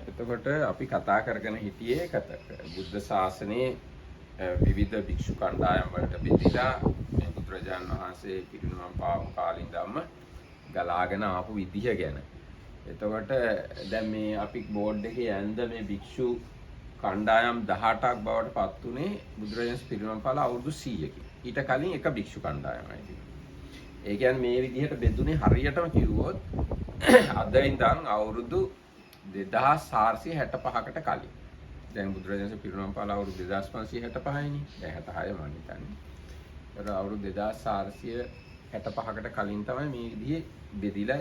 එතකොට අපි කතා කරගෙන හිටියේ බුද්ධ ශාසනයේ විවිධ භික්ෂු කණ්ඩායම් වලට බෙදලා මේ බුදුරජාණන් වහන්සේ පිරිනිවන් පාපු කාලේ ඉඳන්ම ගලාගෙන ආපු විදිහ ගැන. එතකොට දැන් මේ අපි බෝඩ් එකේ ඇඳ මේ භික්ෂු කණ්ඩායම් 18ක් බවට පත් උනේ බුදුරජාණන් පිරිනිවන් පාලා අවුරුදු 100කින්. ඊට කලින් එක භික්ෂු කණ්ඩායමයි තිබුණේ. ඒ කියන්නේ මේ විදිහට බෙදුනේ හරියටම කිව්වොත් අද ඉඳන් අවුරුදු 2465කට කලින්. දැන් බුදුරජාණන් පිරිනිවන් පාලා අවුරුදු 2565යිනේ. දැන් 66 මම හිතන්නේ. ඒක අවුරුදු 2465කට කලින් තමයි මේ විදිහේ බෙදිලා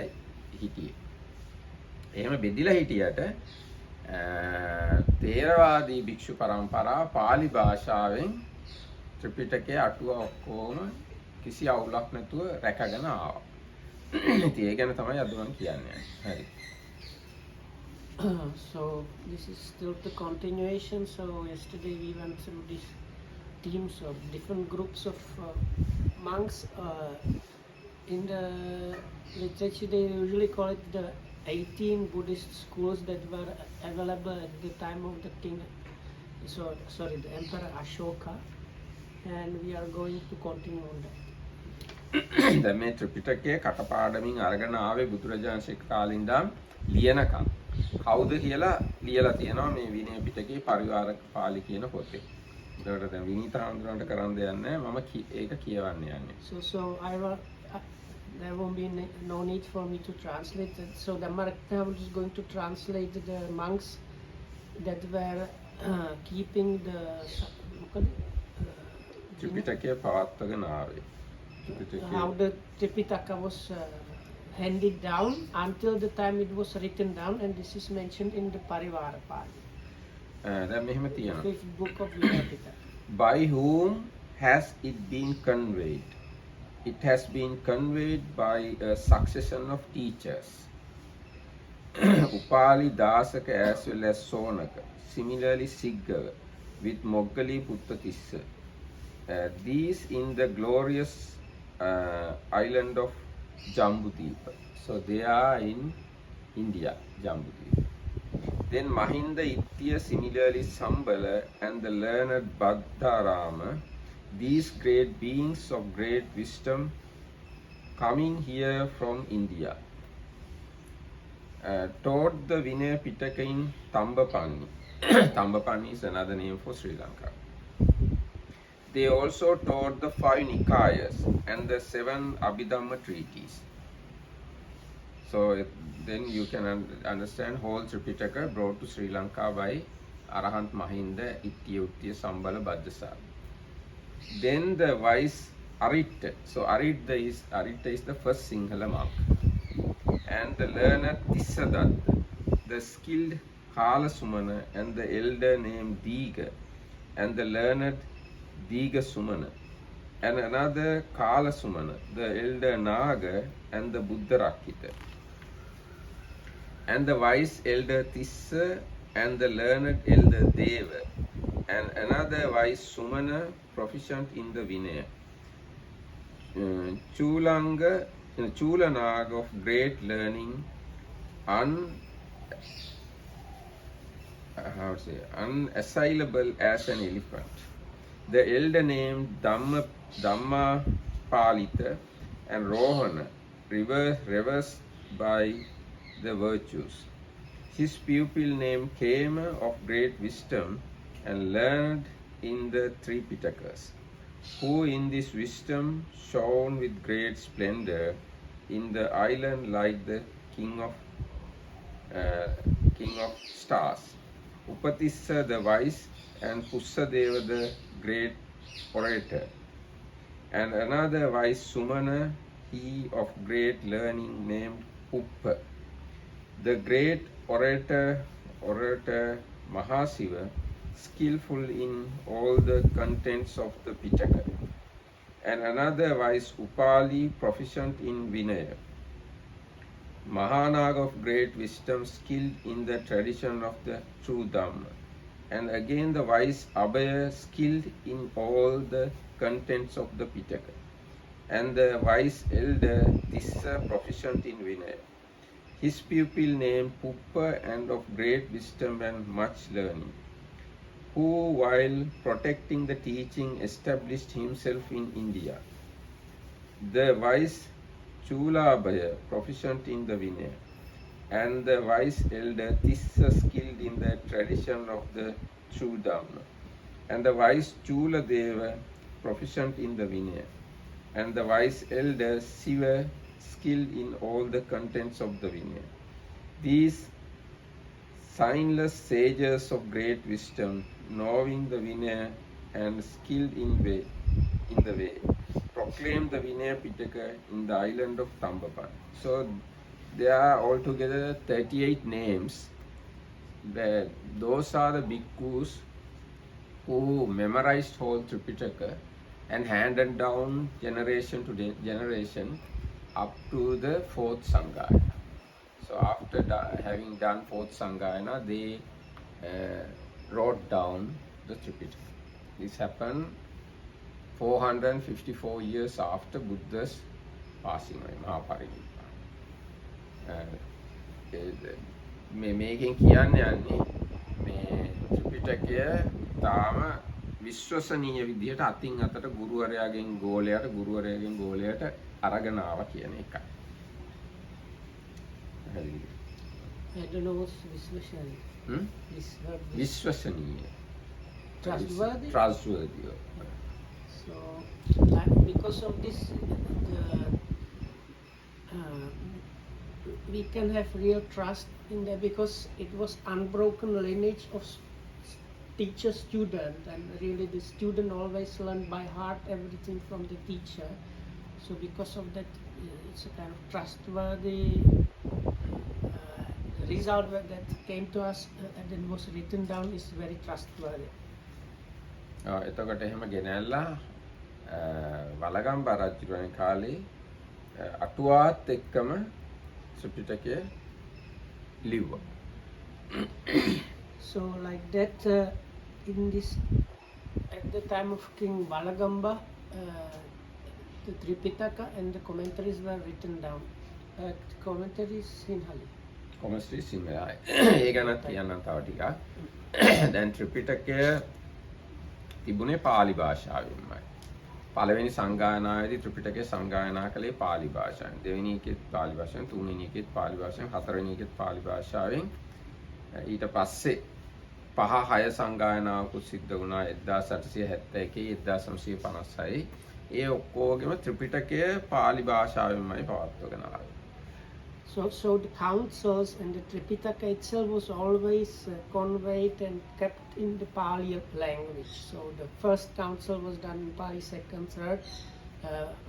හිටියේ. එහෙම බෙදිලා හිටියට තේරවාදී භික්ෂු පරම්පරාව පාලි භාෂාවෙන් ත්‍රිපිටකයේ අටුව ඔක්කොම කිසි අවුලක් නැතුව රැකගෙන ආවා. ඉතින් ඒ ගැන තමයි අද මම කියන්නේ. හරි. So this is still the continuation. So yesterday we went through these teams of different groups of monks. In the literature they usually call it the 18 Buddhist schools that were available at the time of the king. The Emperor Ashoka, and we are going to continue on that. දැන් මේ ත්‍රිපිටකයේ කටපාඩමින් අරගෙන ආවේ බුදුරජාණන් කාලේ ඉඳන් ලියනකම් කවුද කියලා ලියලා තියෙනවා මේ විනය පිටකේ පරිවාර පාළි කියන පොතේ. ඒකට දැන් විනීත හඳුනනට කරන් දෙයක් නැහැ. මම ඒක කියවන්න යන්නේ. So there won't be no need for me to translate it. So the Markna is going to translate the monks that were keeping the ත්‍රිපිටකයේ පවත්වාගෙන ආවේ. How the Tripitaka was handed down until the time it was written down, and this is mentioned in the Parivara Pali. දැන් මෙහෙම තියෙනවා. Fifth book of Vinaya. By whom has it been conveyed? It has been conveyed by a succession of teachers, Upali, Dasaka as well as Sonaka, similarly Siggava with Moggali Puttatissa. These in the glorious island of Jambudvipa. So they are in India, Jambudvipa. Then Mahinda Ittiya, similarly Sambala, and the learned Bhadarama, these great beings of great wisdom coming here from India, taught the Vinaya Pitaka in Tambapani. Tambapani is another name for Sri Lanka. They also taught the 5 Nikayas and the 7 Abhidhamma treaties. So then you can understand whole Tripitaka brought to Sri Lanka by Arahant Mahinda, Ittiya, Uttiya, Sambala, Bhaddasala. Then the wise Aritta. So Aritta is the first Sinhala monk. And the learned Tissadatta, the skilled Kalasumana, and the elder named Diga, and the learned Diga Sumana, and another Kala Sumana, the elder Naga, and the Buddha Rakkita, and the wise elder Tissa, and the learned elder Deva, and another wise Sumana, proficient in the Vinaya, Chulanaga of great learning, unassailable as an elephant. The elder named Dhamma Palita and Rohana, reversed by the virtues. His pupil named Kema of great wisdom and learned in the 3 Pitakas, who in this wisdom shone with great splendor in the island like the king of stars. Upatissa the wise and Pussadeva the great orator, and another wise Sumana, he of great learning named Uppa. The great orator Mahasiva, skillful in all the contents of the Pitaka, and another wise Upali, proficient in Vinaya. Mahanaga of great wisdom, skilled in the tradition of the true Dhamma. And again the wise Abhaya, skilled in all the contents of the Pitaka. And the wise elder Tissa, proficient in Vinaya. his pupil named Puppa and of great wisdom and much learning, who while protecting the teaching established himself in India. The wise Chulabaya, proficient in the Vinaya, and the wise elder Tissa, skilled in the tradition of the true Dhamma, and the wise Chuladeva, proficient in the Vinaya, and the wise elder Siva, skilled in all the contents of the Vinaya. These signless sages of great wisdom, knowing the Vinaya and skilled in the way, proclaim the Vinaya Pitaka in the island of Tambapan. So there are altogether 38 names. Those are the bhikkhus who memorized whole Tripitaka and handed down generation to generation up to the fourth Sanghayana. So after having done fourth Sanghayana, they wrote down the Tripitaka. This happened 454 years after Buddha's passing away, Mahaparinibbana. මේකෙන් කියන්න යන්නේ මේ ත්‍රිපිටකය තාම විශ්වසනීය විදිහට අතින් අතට ගුරුවරයාගෙන් ගෝලයට අරගෙන ආවා කියන එකයි. I don't know what's Vishwashaniyya. විශ්වසනීය. Trustworthy? Trustworthy. So, because of this, we can have real trust in that because it was unbroken lineage of teacher-student, and really the student always learned by heart everything from the teacher. So because of that, it's a kind of trustworthy result that came to us and then was written down is very trustworthy. එතකොට එහෙම ගෙනල්ලා වලගම්බ රජුගේ කාලේ අටුවාත් එක්කම ත්‍රිපිටකය ලිව්වා. So like that, in this, at the time of King Valagamba, the Tripitaka and the commentaries were written down. Commentaries Sinhali. කොමස්ට්‍රි සිංහලයි. ඒ ගැනත් කියන්නම් තව ටිකක්. දැන් ත්‍රිපිටකය තිබුණේ පාලි භාෂාවෙන්මයි. පළවෙනි සංගායනාවේදී ත්‍රිපිටකය සංගායනා කළේ පාලි භාෂාවෙන්. දෙවෙනි එකෙත් පාලි භාෂාවෙන්, තුන්වෙනි එකෙත් පාලි භාෂාවෙන්, හතරවෙනි එකෙත් පාලි භාෂාවෙන්. ඊට පස්සේ 5-6 සංගායනාවකුත් සිද්ධ වුණා 1871 1956. ඒ ඔක්කොගෙම ත්‍රිපිටකය පාලි භාෂාවෙන්මයි පවත්වගෙන ආවේ. So the councils and the Tripitaka itself was always conveyed and kept in the Pali language. So the first council was done in Pali, second, third,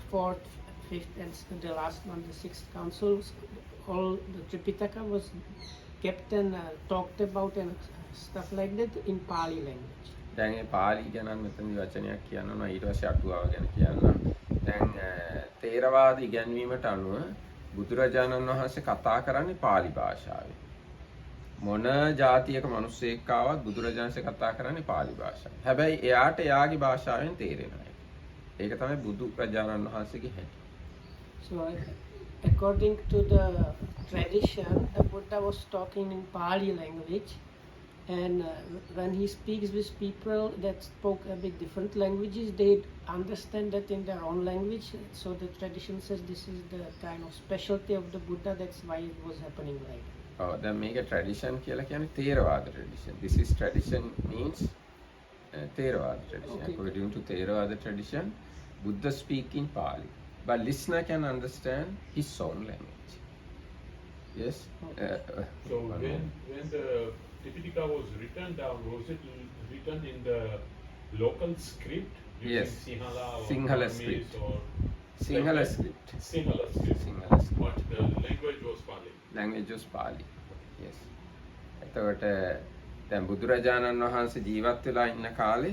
fourth, fifth, and the last one, the sixth council. All the Tripitaka was kept and talked about and stuff like that in Pali language. දැන් ඒ පාලි ගැන මෙතනදි වචනයක් කියනවා ඊට පස්සේ අටුවාව ගැන කියනවා. දැන් තේරවාද ඉගැන්වීමට අනුව බුදුරජාණන් වහන්සේ කතා කරන්නේ පාලි භාෂාවෙන්. මොන ජාතියක මිනිස්සෙක් ආවත් බුදුරජාණන් වහන්සේ කතා කරන්නේ පාලි භාෂාවෙන්. හැබැයි එයාට එයාගේ භාෂාවෙන් තේරෙනවා. ඒක තමයි බුදුරජාණන් වහන්සේගේ හැටි. So according to the tradition, the Buddha was talking in Pali language, and when he speaks with people that spoke a bit different languages, they understand that in their own language. So the tradition says this is the kind of specialty of the Buddha. That's why it was happening like that. Oh, then make a tradition කියලා කියන්නේ Theravada tradition. This is tradition means Theravada tradition. Okay. According to Theravada tradition, Buddha speak in Pali, but listener can understand his own language. Yes. Okay. So when the Tipitaka was written down, was it written in the local script? Yes. Sinhala or Sinhala Burmese script. or Sinhala script. Sinhala script. Sinhala script. But the language was Pali. Language was Pali. Yes. එතකොට දැන් බුදුරජාණන් වහන්සේ ජීවත් වෙලා ඉන්න කාලේ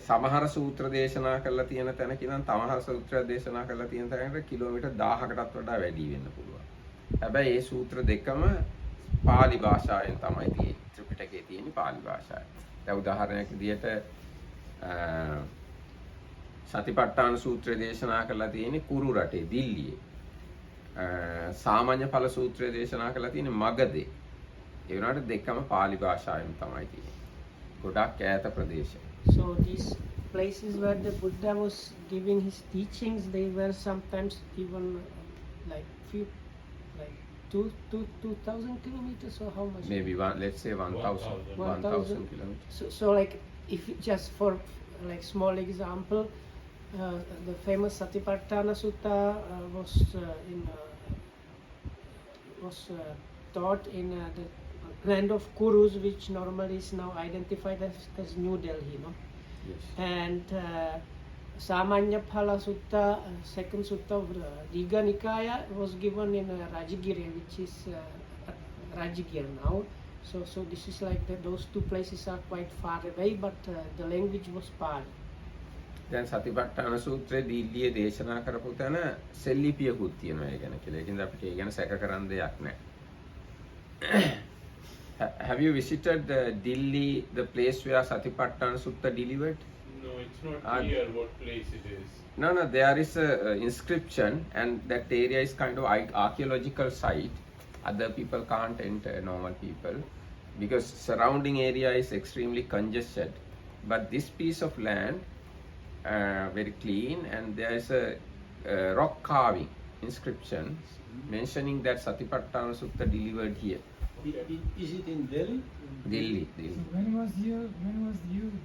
සමහර සූත්‍ර දේශනා කරලා තියෙන තැනක ඉඳන් තමහර සූත්‍ර දේශනා කරලා තියෙන තැනකට කිලෝමීටර් 1000කටත් වඩා වැඩි වෙන්න පුළුවන්. හැබැයි මේ සූත්‍ර දෙකම පාලි භාෂාවෙන් තමයි තියෙන්නේ. ත්‍රිපිටකයේ තියෙන පාලි භාෂාවෙන්. දැන් උදාහරණයක් විදිහට සතිපට්ඨාන සූත්‍රය දේශනා කරලා තියෙන්නේ කුරු රටේ දිල්ලියේ. සාමාන්‍ය ඵල සූත්‍රය දේශනා කරලා තියෙන්නේ මගදී. ඒ වුණාට දෙකම පාලි භාෂාවෙන් තමයි තියෙන්නේ. ගොඩක් ඈත ප්‍රදේශ. So these places where the Buddha was giving his teachings, they were sometimes even like few, like 2,000 kilometers or how much? Maybe let's say 1,000 kilometers. So like if just for like small example, the famous Satipatthana Sutta was taught in the land of Kurus, which normally is now identified as New Delhi, no? Yes. And Samanya Phala Sutta, second sutta of Digha Nikaya, was given in Rajagiri, which is Rajagir now. So this is like those two places are quite far away, but the language was Pali. දැන් සතිපට්ඨාන සූත්‍රයේ දීල්ලියේ දේශනා කරපු තැන සෙල්ලිපියකුත් තියෙනවා ඒ ගැන කියලා. ඒකින්ද අපිට ඒ ගැන සැක කරන්න දෙයක් නැහැ. Have you visited Delhi, the place where Satipatthana Sutta delivered? No, it's not clear what place it is. No, there is a inscription, and that area is kind of archaeological site. Other people can't enter, normal people, because surrounding area is extremely congested. But this piece of land, very clean, and there is a rock carving inscription mentioning that Satipatthana Sutta delivered here. Is it in Delhi? Delhi. So when was you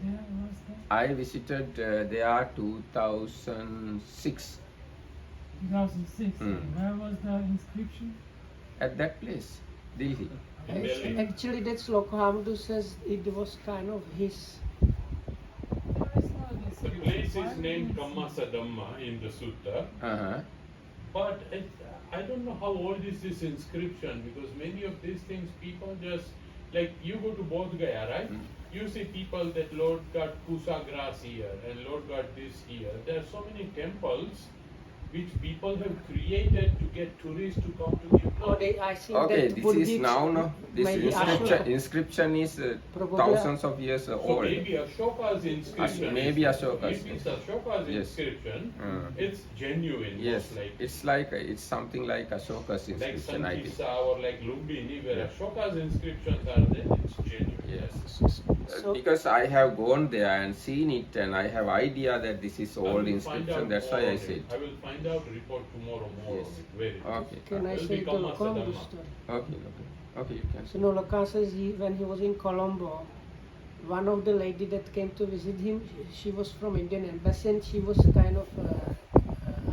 there? Was that? I visited there 2006 2006. Hmm. Where was the inscription? at that place, Delhi. Delhi. Actually, that's Lokohamdu says it was kind of his. There is no The inscription. place Why is would named you Kammasa Dhamma in the sutta, Uh-huh. but I don't know how old is this inscription, because many of these things people just, like you go to Bodh Gaya, right? Mm. You see people that Lord got pusa grass here and Lord got this here. There are so many temples which people have created to get tourists to come to give Oh, I think Okay, that this Buddhist, is now, no? This maybe inscription is Probably- thousands of years So old. maybe Ashoka's inscription. Maybe is- Ashoka's, If it's yes. Ashoka's Yes. inscription, Mm. it's genuine. Yes, most likely. it's something like Ashoka's Like inscription, I think. Sankisa or like Lumbini, where Yeah. Ashoka's inscriptions are there, it's genuine. Yes. So- Because I have gone there and seen it, and I have idea that this is I old will find inscription. out That's more why I on said. it. I will find out report tomorrow more Yes. on it. Where it is. Okay. Can I Will say the become Master Lokohamdu Dhamma. story? Okay, you can. So no, Loka says when he was in Colombo, one of the lady that came to visit him, she was from Indian embassy, and she was kind of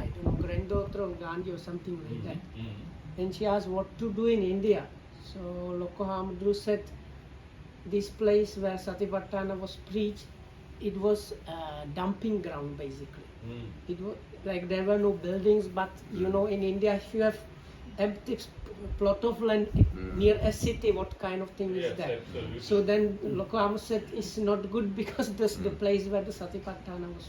I don't know, granddaughter of Gandhi or something like that. Mhm. And she asked what to do in India. So Lokohamdu said this place where Satipatthana was preached, it was a dumping ground basically. Mm. It was like there were no buildings, but you know, in India, if you have empty plot of land near a city, what kind of thing is Yes, that? absolutely. So then Lokohamdu said it's not good because that's the place where the Satipatthana was.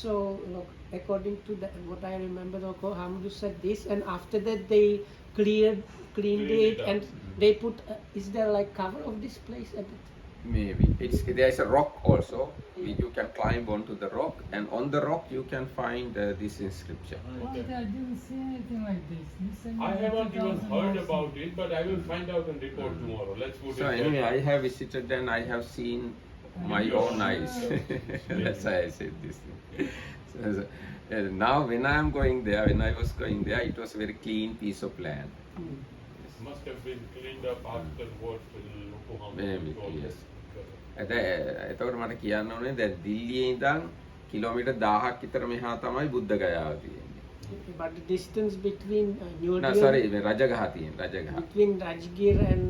So look, according to that, what I remember, Lokohamdu said this, and after that they cleaned Cleaned it, it up. and they put. Is there like cover of this place a bit? Maybe there's a rock also. You can climb onto the rock, and on the rock you can find this inscription. Well, I didn't see anything like this. You said I haven't even 2000 heard also. about it, but I will find out and report tomorrow. Let's put So it anyway, that I way. have visited and I have seen my Your own eyes. That's why I said this thing. Now when I am going there, when I was going there, it was a very clean piece of land. Must have been cleaned up after what Yokohama Maybe, told us. yes. එතකොට මට කියන්න ඕනේ දැන් දිල්ලියේ ඉඳන් kilometre 1000ක් විතර මෙහා තමයි බුද්ධ ගයාව තියෙන්නේ. But the distance between New No, Delhi, sorry, Rajagaha තියෙන Rajagaha. between Rajgir and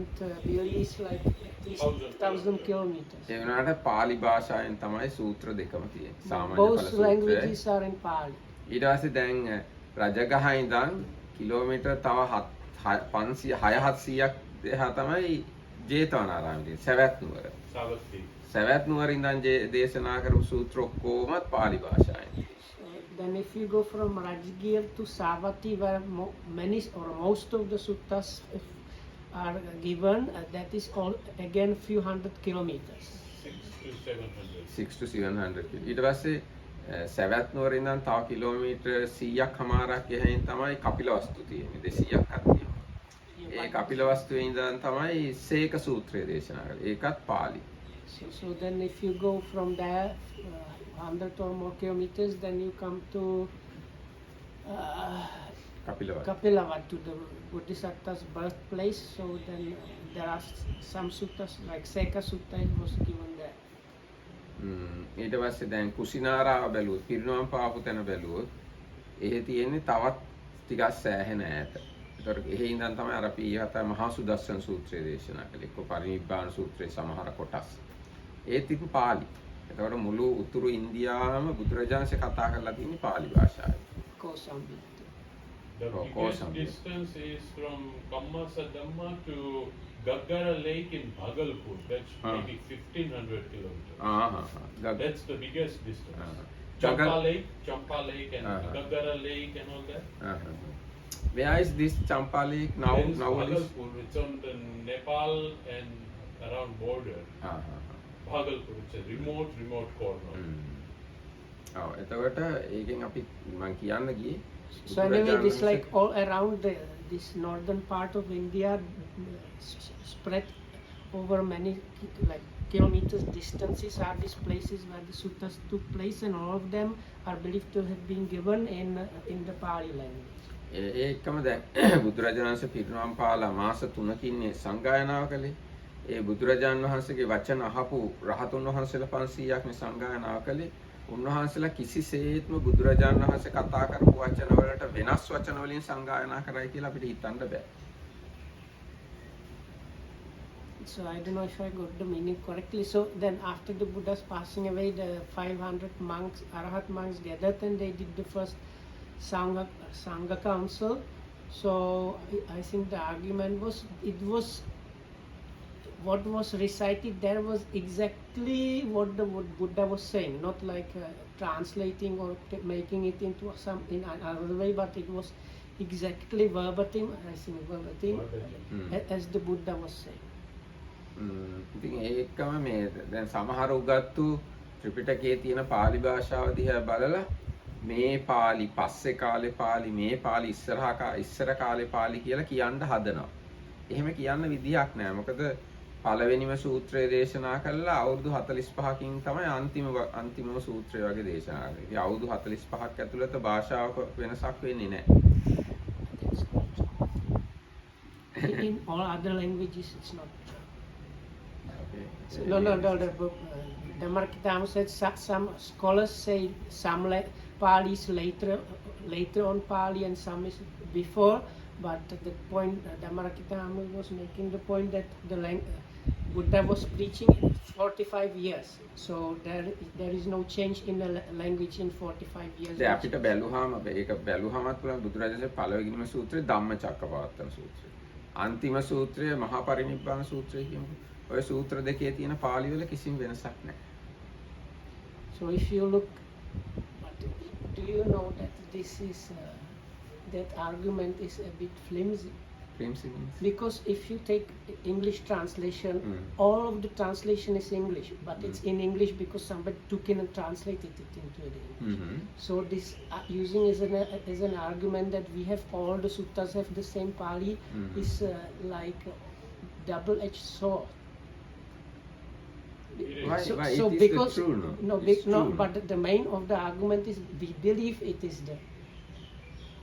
Delhi is like at least 1,000 kilometers. ඒ වුණාට පාලි භාෂාවෙන් තමයි සූත්‍ර දෙකම තියෙන්නේ. සාමාන්‍ය Both ඵල සූත්‍රය. languages are in Pali. ඊට පස්සේ දැන් රජගහ ඉඳන් කිලෝමීටර් තව 500-700ක් දෙහා තමයි ජේතවනාරාමයේ තියෙන්නේ. සවැත් නුවර. Savasti. සවැත් නුවර ඉඳන් දේශනා කරපු සූත්‍ර ඔක්කොමත් පාලි භාෂාවෙන්. Then if you go from Rajgir to Savatthi, where many or most of the suttas are given, that is all again few hundred kilometers. 600 to 700. 6 to 700 ඊට පස්සේ සැවැත් නුවර ඉඳන් තව කිලෝමීටර් 100ක් හමාරක් එහයින් තමයි කපිලවස්තු තියෙන්නේ 200ක් තියෙනවා. ඒ කපිලවස්තුවේ ඉඳන් තමයි සේක සූත්‍රය දේශනා කරන්නේ. ඒකත් Pali. So then if you go from there 100 or more kilometers, then you come to Kapilavastu. Kapilavatthu, to the Bodhisattva's birthplace. So then there are some suttas like Seka Sutta was given there. ඊට පස්සේ දැන් කුසිනාරාව බැලුවොත් පිරිනවම් පාපු තැන බැලුවොත් එහෙ තියෙන්නේ තවත් ටිකක් සෑහෙන ඈත. ඒතර එහෙ ඉඳන් තමයි අර අපි ඊහත මහා සුදස්සන සූත්‍රය දේශනා කළේ. එක්ක පරිනිබ්බාන සූත්‍රයේ සමහර කොටස්. ඒත් ඉතින් පාලි. ඒතකොට මුළු උතුරු ඉන්දියාවම බුදුරජාණන්සේ කතා කරලා තියෙන්නේ පාලි භාෂාවෙන්. Kosambi. The Oh, biggest Kosambi. distance is from Kammasadamma to Gaggara Lake in Bhagalpur. That's maybe 1500 kilometers. That's the biggest distance. Champa Lake and Gaggara Lake and all that. Where is this Champa Lake now? There is Nowadays? Bhagalpur. It's on the Nepal and around border. Bhagalpur. It's a remote corner. ඔව් එතකොට ඒකෙන් අපි මම කියන්න ගියේ So anyway, this like all around this northern part of India spread over many like kilometers distances are these places where the suttas took place, and all of them are believed to have been given in the Pali language. ඒකම දැන් බුදුරජාණන්සේ පිරිනවම් පාලා මාස 3කින් සංගායනාව කළේ. ඒ බුදුරජාණන් වහන්සේගේ වචන අහපු රහතුන් වහන්සේලා 500ක් නේ සංගායනාව කළේ. උන්වහන්සේලා කිසිසේත්ම බුදුරජාණන් වහන්සේ කතා කරපු වචන වලට වෙනස් වචන වලින් සංගායනා කරයි කියලා අපිට හිතන්න බෑ. So I don't know if I got the meaning correctly. So then after the Buddha's passing away, the 500 monks, Arahat monks gathered and they did the first Sangha council. So I think the argument was, what was recited there was exactly what the Buddha was saying, not like translating or making it into some in another way, but it was exactly verbatim, as the Buddha was saying. ඉතින් ඒකම මේ දැන් සමහර උගත්තු ත්‍රිපිටකයේ තියෙන පාලි භාෂාව දිහා බලලා මේ පාලි පස්සේ කාලේ පාලි මේ පාලි ඉස්සර කාලේ පාලි කියලා කියන්න හදනවා. එහෙම කියන්න විදියක් නැහැ. මොකද පළවෙනිම සූත්‍රය දේශනා කළා අවුරුදු 45කින් තමයි අන්තිමම සූත්‍රය වගේ දේශනා කරන්නේ. ඉතින් අවුරුදු 45ක් ඇතුළත භාෂාවක වෙනසක් වෙන්නේ නැහැ. In all other languages, it's not. Okay. No. Dhammarakitama said some scholars say some Pali is later on Pali and some is before, but the point Dhammarakitama was making the point that the Buddha was preaching 45 years, so there is no change in the language in 45 years. දැන් අපිට බැලුවාම ඒක බැලුවාමත් පුළුවන් බුදුරජාණන්සේ පළවෙනිම සූත්‍රය ධම්මචක්කපවත්තන සූත්‍රය. අන්තිම සූත්‍රය මහා පරිනිබ්බාන සූත්‍රය කියමු. ඔය සූත්‍ර දෙකේ තියෙන පාලි වල කිසිම වෙනසක් නැහැ. So if you look, do you know that this is that argument is a bit flimsy? Flimsy means? Because if you take English translation, all of the translation is English, but it's in English because somebody took in and translated it into English. So this using as an argument that we have all the suttas have the same Pali is like a double-edged sword. Why? So It is because the true, no? It's no, true. but the main of the argument is we believe it is there.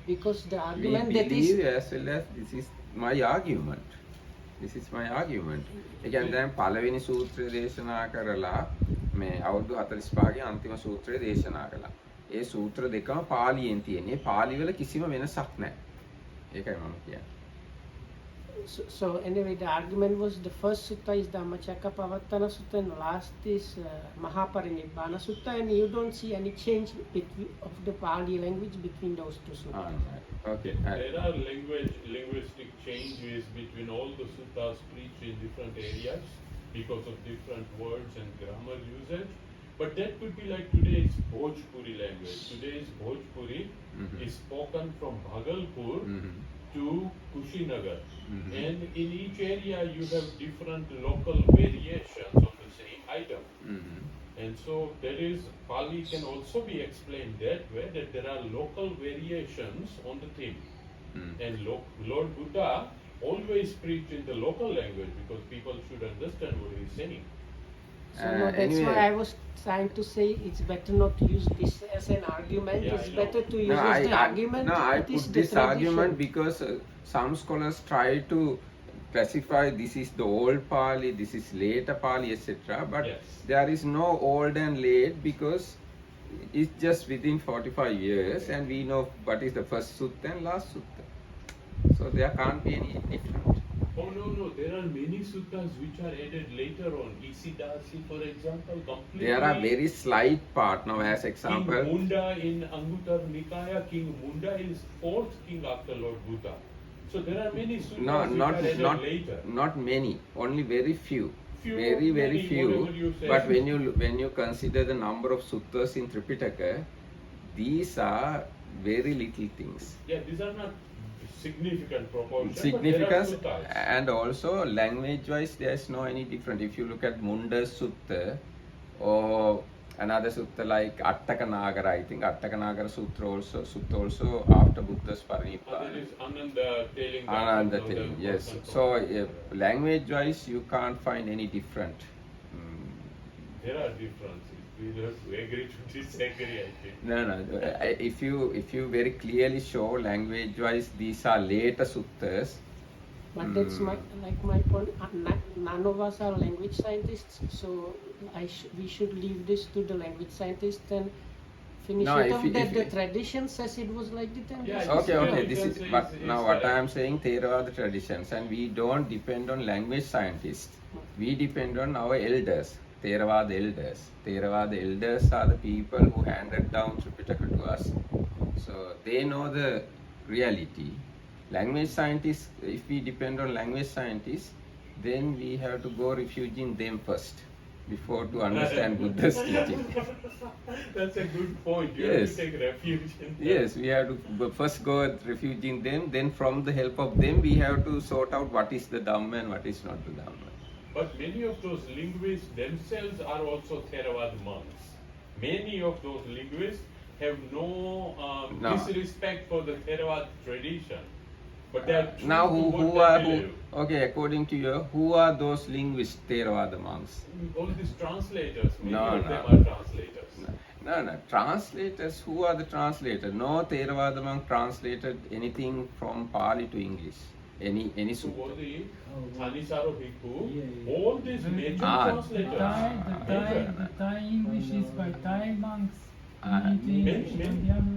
Because the We argument that is believe as well as this is my argument. This is my argument. ඒ කියන්නේ දැන් පළවෙනි සූත්‍රය දේශනා කරලා මේ අවුරුදු 45ගේ අන්තිම සූත්‍රය දේශනා කළා. ඒ සූත්‍ර දෙකම පාලියෙන් තියෙන්නේ. පාලි වල කිසිම වෙනසක් නැහැ. ඒකයි මම කියන්නේ. So anyway, the argument was the first sutta is Dhammacakkappavattana Sutta and last is Mahaparinibbana Sutta, and you don't see any change of the Pali language between those two suttas. Okay. There are linguistic changes between all the suttas preached in different areas because of different words and grammar usage. But that could be like today's Bhojpuri language. Today's Bhojpuri is spoken from Bhagalpur to Kushinagar. And in each area you have different local variations of the same item. Mhm. And so there is, Pali can also be explained that way, that there are local variations on the theme. And Lord Buddha always preached in the local language because people should understand what he is saying. So no, that's Anyway, why I was trying to say it's better not to use this as an argument. Yeah, It's I know. better to use No, as the argument. I it is put the this tradition. argument because some scholars try to classify this is the old Pali, this is later Pali, etc. But Yes. there is no old and late because it's just within 45 years and we know what is the first sutta and last sutta. So there can't be any difference. Oh no, there are many suttas which are added later on. Isidasi, for example, completely. There are very slight part. Now as King example, Munda in Anguttara Nikaya, King Munda is fourth king after Lord Buddha. So there are many suttas no, which are added not later. not many, only very few. Few, Very many, few. whatever you say. But when you consider the number of suttas in Tripitaka, these are very little things. Yeah, these are not significant proportion. Significance, But there are suttas. and also language wise there is no any different. If you look at Munda's sutta or another sutta like Attaka Nagara, I think Attaka Nagara sutta also after Buddha's There Parinibbana. is Ananda telling that. Another another thing, yes. person So from- language wise you can't find any different. There are differences. We have to agree to disagree, I think. No. If you very clearly show language wise these are later suttas. But that's my point. None of us are language scientists, so we should leave this to the language scientists and finish No, it if off. you- That if the you- tradition says it was like this. And Yeah, this it's is- Okay. you This can is say but it's now what correct. I am saying Theravada traditions, and we don't depend on language scientists. We depend on our elders, Theravada elders. Theravada elders are the people who handed down Tripitaka to us. So they know the reality. Language scientists, if we depend on language scientists, then we have to go refuge in them first before to understand Buddha's teaching. That's a good point. You Yes. have to take refuge in that. Yes, we have to first go refuge in them, then from the help of them we have to sort out what is the Dhamma and what is not the Dhamma. But many of those linguists themselves are also Theravada monks. Many of those linguists have no No. disrespect for the Theravada tradition. But they are true Now to what who they are believe. okay, according to you, who are those linguists, Theravada monks? All these translators, many No, of no. them are translators. No, translators, who are the translators? No Theravada monk translated anything from Pali to English, any So sutta. all the Thanisaro Bhikkhu, Yeah. all these major Ah, The translators. the Thai English is by Thai monks. Ah, English many. from the other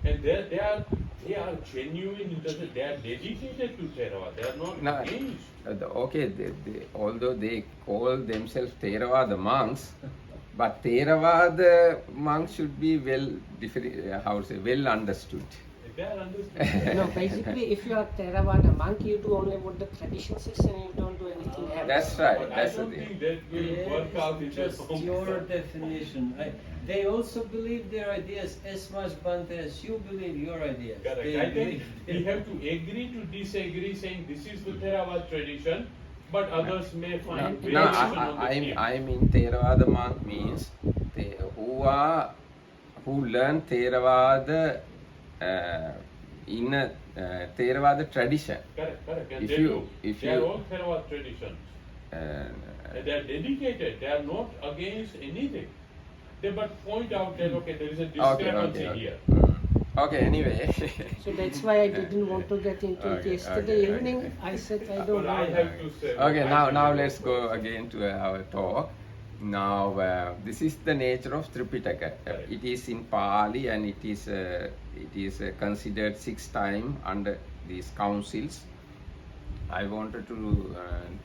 And they are genuine, they are dedicated to Theravada. They are not No. against. Okay, although they call themselves Theravada monks, but Theravada monks should be well understood. They are understood. No, basically, if you are Theravada monk, you do only what the tradition says and you don't do anything else. That's right. But That's I the don't thing. think that will work out in the just your definition. They also believe their ideas as much, Bante, as you believe your ideas. Correct. They I think believe- we have to agree to disagree, saying this is the Theravada tradition, but others may find No, variation on the theme. I mean Theravada monk means who learn Theravada in a Theravada tradition. Correct. And If they you- do. if They are you- all Theravada traditions. And they are dedicated. They are not against anything. They but point out that okay, there is a discrepancy here. Okay, anyway. So that's why I didn't want to get into it Okay, yesterday okay. evening. I said I don't But I know. have to say. Okay, I now think let's go again to our talk. Now this is the nature of Tripitaka. Correct. It is in Pali and it is considered 6 times under these councils. I wanted to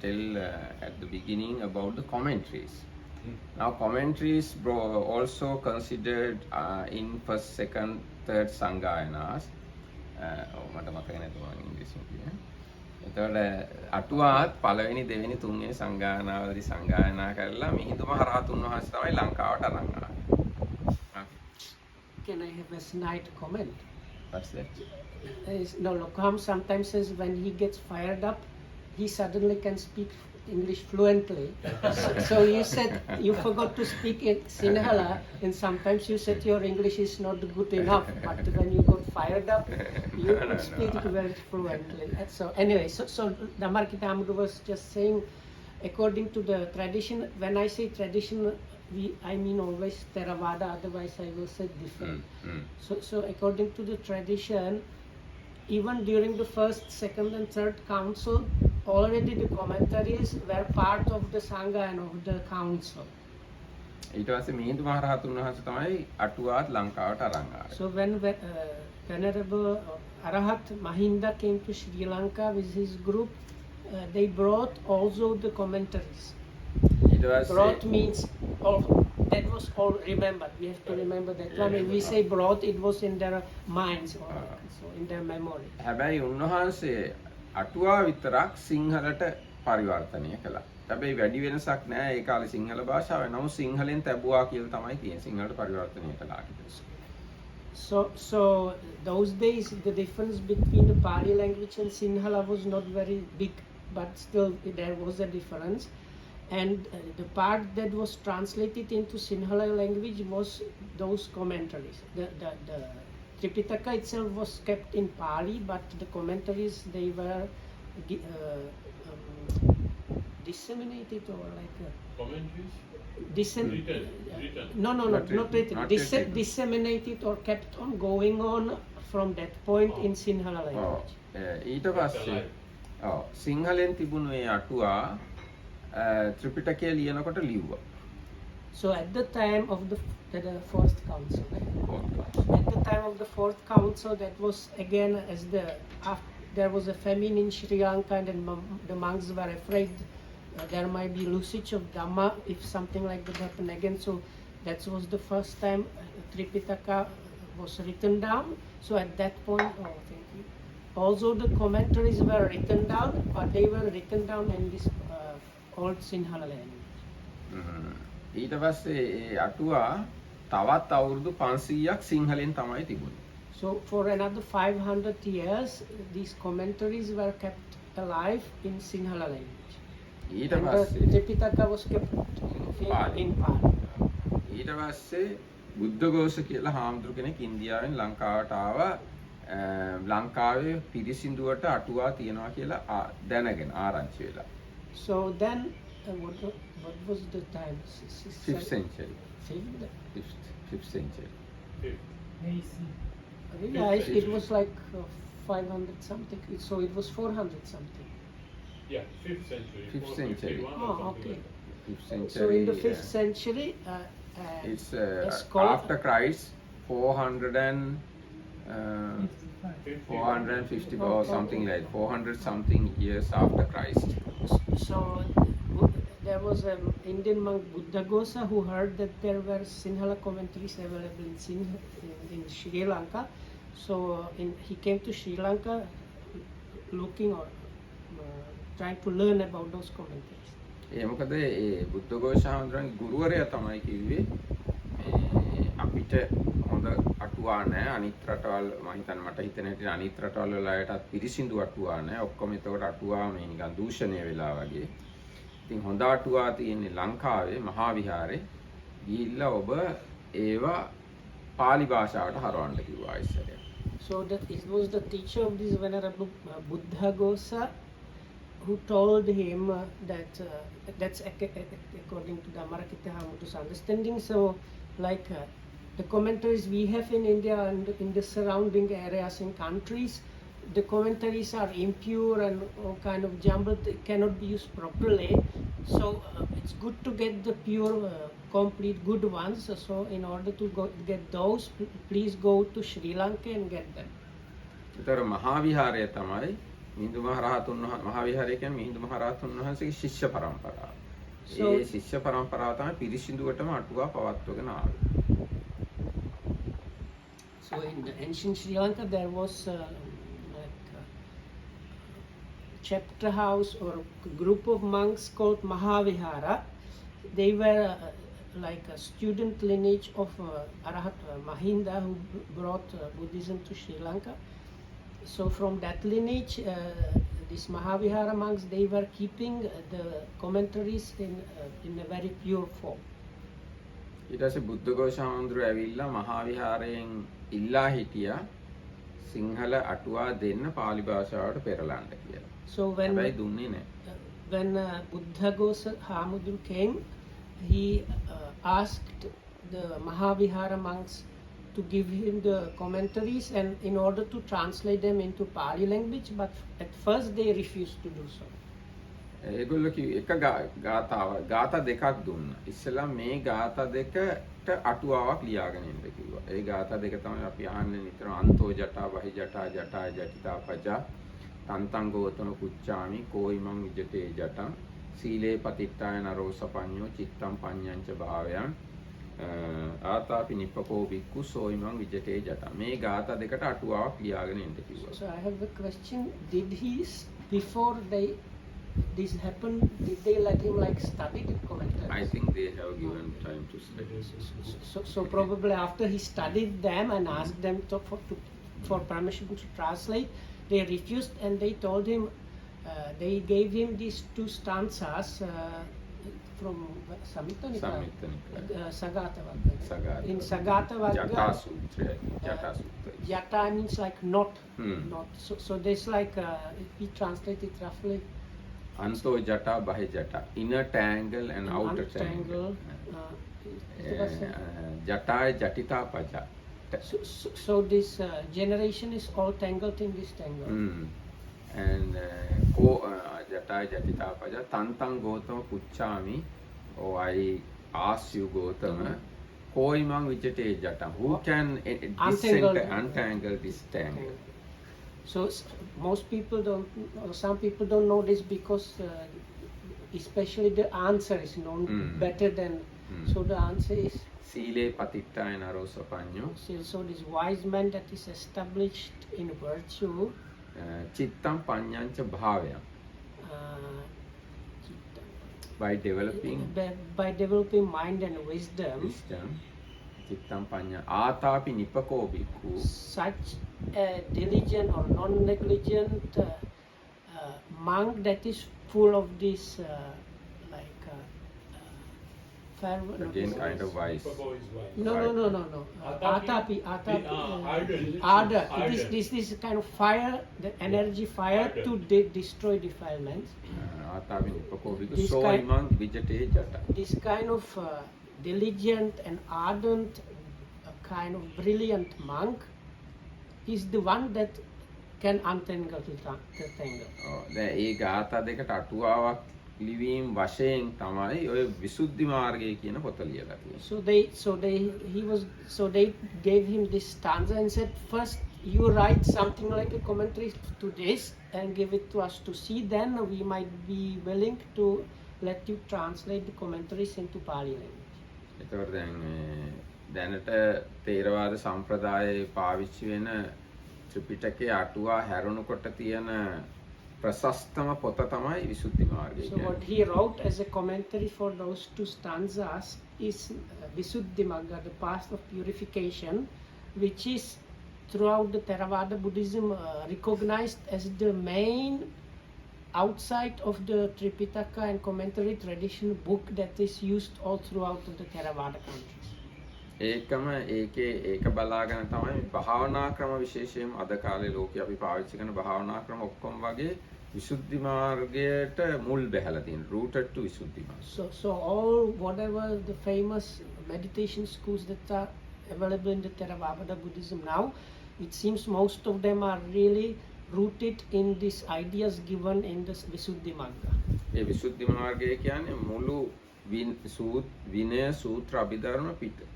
tell at the beginning about the commentaries. Now commentaries also considered in first, second, third Sanghayanas. මට මතක නැතුව ඉංග්‍රීසියෙන් කියන්නේ. එතකොට අටුවාත් පළවෙනි දෙවෙනි තුන්වෙනි සංගායනාවලදී සංගායනා කරලා මිහිඳු මහ රහතුන් වහන්සේ තමයි ලංකාවට අරන් ආවේ. Can I have a snide comment? What's that? No, Lokam sometimes says when he gets fired up, he suddenly can speak English fluently. So you said you forgot to speak in Sinhala, and sometimes you said your English is not good enough. But when you got fired up, you could speak very fluently. So anyway, so Damarkita Hamdu was just saying, according to the tradition. When I say tradition, I mean always Theravada. Otherwise, I will say different. So according to the tradition, even during the first, second, and third council, already the commentaries were part of the Sangha and of the council. ඊට පස්සේ මිහිඳු මහ රහතුන් වහන්සේ තමයි අටුවාත් ලංකාවට අරන් ආවේ. So when Venerable Arahat Mahinda came to Sri Lanka with his group, they brought also the commentaries. ඊට පස්සේ Brought means all. That was all remembered. We have to remember that one. When we say brought, it was in their minds or so in their memory. හැබැයි උන්වහන්සේ අටුවා විතරක් සිංහලට පරිවර්තනය කළා. හැබැයි වැඩි වෙනසක් නැහැ ඒ කාලේ සිංහල භාෂාවේ. නමුත් සිංහලෙන් තැබුවා කියලා තමයි තියෙන්නේ. සිංහලට පරිවර්තනය කළා කියලා. So those days the difference between the Pali language and Sinhala was not very big, but still there was a difference. And the part that was translated into Sinhala language was those commentaries. The Tripitaka itself was kept in Pali, but the commentaries, they were disseminated or like Commentaries? written. No, Not not written. written. Not written. Disseminated or kept on going on from that point in Sinhala ඔව්. language. ඊට පස්සේ ඔව් සිංහලෙන් තිබුණු ඒ අටුවා ත්‍රිපිටකය ලියනකොට ලිව්වා. So at the time of the fourth council, right? At the time of the fourth council, that was again as there was a famine in Sri Lanka, and the monks were afraid there might be losage of Dhamma if something like that happened again. So that was the first time Tripitaka was written down. So at that point, thank you. Also the commentaries were written down, but they were written down in this old Sinhala language. ඊට පස්සේ ඒ අටුවා තවත් අවුරුදු 500ක් සිංහලෙන් තමයි තිබුණේ. So for another 500 years, these commentaries were kept alive in Sinhala language. ඊට And the පස්සේ Tripitaka was kept Pali. in Pali. ඊට පස්සේ බුද්ධඝෝෂ කියලා හාමුදුරු කෙනෙක් ඉන්දියාවෙන් ලංකාවට ආවා. ලංකාවේ පිරිසිදුවට අටුවා තියනවා කියලා දැනගෙන ආරංචි වෙලා. So then, what was the time? 5th century. Fifth? 5th century. AC. Really, it was like 500 something. So it was 400 something. Yeah, 5th century. 5th century. 451 or something Okay. like that. 5th century. So in the 5th century, It's a scholar- after Christ 450 or something like 400 something years after Christ. So there was an Indian monk Buddhaghosa who heard that there were Sinhala commentaries available in Sri Lanka. So he came to Sri Lanka looking or trying to learn about those commentaries. ඒ මොකද ඒ බුද්ධඝෝෂ හාමුදුරන්ගේ ගුරුවරයා තමයි කිව්වේ අපිට හොඳ අටුවා නැහැ අනිත් රටවල් මම හිතන්නේ මට හිතෙන හැටියට අනිත් රටවල් වල අයටත් පිරිසිදු අටුවා නැහැ ඔක්කොම එතකොට අටුවා මේ නිකන් දූෂණය වෙලා වගේ. ඉතින් හොඳ අටුවා තියෙන්නේ ලංකාවේ මහා විහාරේ ගිහිල්ලා ඔබ ඒවා පාලි භාෂාවට හරවන්න කිව්වා ඉස්සරහ. So that it was the teacher of this Venerable Buddhaghosa who told him that that's according to Dhammarakita Hamudu's understanding. So like the commentaries we have in India and in the surrounding areas and countries, the commentaries are impure and all kind of jumbled, they cannot be used properly. So it's good to get the pure, complete good ones. So in order to get those, please go to Sri Lanka and get them. ඒතර මහා විහාරය තමයි මිහිඳු මහ රහතුන් වහන්සේ මහා විහාරය කියන්නේ මිහිඳු මහ රහතුන් වහන්සේගේ ශිෂ්‍ය පරම්පරාව. ඒ ශිෂ්‍ය පරම්පරාව තමයි පිරිසිදුවටම අටුවා පවත්වගෙන ආවේ. So in the ancient Sri Lanka there was like a chapter house or a group of monks called Mahavihara. They were like a student lineage of Arahat Mahinda who brought Buddhism to Sri Lanka. So from that lineage these Mahavihara monks, they were keeping the commentaries in a very pure form. ඊට පස්සේ බුද්ධඝෝෂ හාමුදුරුවෝ ඇවිල්ලා මහා විහාරයෙන් ඉල්ලා හිටියා සිංහල අටුවා දෙන්න පාලි භාෂාවට පෙරලන්න කියලා. So හැබැයි දුන්නේ නැහැ. when Buddhaghosa Hamudru came, he asked the Mahavihara monks to give him the commentaries and in order to translate them into Pali language, but at first they refused to do so. ඒගොල්ලෝ කිව්වේ එක ගාථා දෙකක් දුන්නා. ඉස්සෙල්ලා මේ ගාථා දෙකට අටුවාවක් ලියාගෙන ඉන්න කිව්වා. ඒ ගාථා දෙක තමයි අපි අහන්නේ නිතර අන්තෝ ජටා වහි ජටා ජටා ජටිතා පජා තන්තං ගෝතම කුච්චාමි කෝයිමං විජිතේ ජටං සීලේ පතිට්ඨාය නරෝ සපඤ්ඤෝ චිත්තං පඤ්ඤංච භාවයන් ආතාපි නිප්පකෝ වික්ඛු සෝයිමං විජිතේ ජටං මේ ගාථා දෙකට අටුවාවක් ලියාගෙන ඉන්න කිව්වා. So I have a question. Did he, before this happened, did they let him like study the commentaries? I think they have given time to study. So probably after he studied them and asked them for permission to translate, they refused and they told him, they gave him these two stanzas from Samyutta Nikaya, Sagatavagga. In Sagatavagga, Jata Sutra. Jata Sutra. Jata means like knot. Knot. So there's like, if we translate it roughly, Anto jata bahi jata. Inner tangle and outer tangle. Jata jatita paja. So this generation is all tangled in this tangle. And jata jatita paja. Tantang Gotama puchami. Oh, I ask you Gotama. Koimang vijate jata. Who can untangle this tangle? So most people don't, or some people don't know this because especially the answer is known better than, so the answer is Sile patittaya naro sapanyo. So this wise man that is established in virtue, Chittam panyancha bhavya. By developing mind and wisdom, Chittam panya atapi nipako bhikkhu. Such a diligent or non-negligent monk that is full of this Again, kind of wise. No. Atapi. Ardor. This is kind of fire, the energy fire to destroy defilements. Atapi nipako bhikkhu. This So kind- imang vijate jata. This kind of diligent and ardent, kind of brilliant monk is the one that can untangle the tangle. දැන් ඒ ගාථා දෙකට අටුවාවක් ලිවීම වශයෙන් තමයි ඔය විසුද්ධි මාර්ගය කියන පොත ලියලා තියෙන්නේ. So they gave him this stanza and said, first you write something like a commentary to this and give it to us to see, then we might be willing to let you translate the commentaries into Pali language. එතකොට දැන් දැනට තේරවාද සම්ප්‍රදායේ පාවිච්චි වෙන ත්‍රිපිටකයේ අටුවා හැරුණකොට තියෙන ප්‍රශස්තම පොත තමයි විසුද්ධි මාර්ගය. So what he wrote as a commentary for those two stanzas is Visuddhi Magga, the path of purification, which is throughout the Theravada Buddhism recognized as the main outside of the Tripitaka and commentary tradition book that is used all throughout the Theravada countries. ඒකම ඒක බලාගෙන තමයි භාවනා ක්‍රම විශේෂයෙන්ම අද කාලේ ලෝකේ අපි පාවිච්චි කරන භාවනා ක්‍රම ඔක්කොම වගේ විසුද්ධි මාර්ගයට මුල් බැහැලා තියෙන rooted to විසුද්ධි මාර්ගය. So all whatever the famous meditation schools that are available in the Theravada Buddhism now, it seems most of them are really rooted in these ideas given in this Visuddhi Magga. ඒ විසුද්ධි මාර්ගය කියන්නේ මුළු විනය සූත්‍ර අභිධර්ම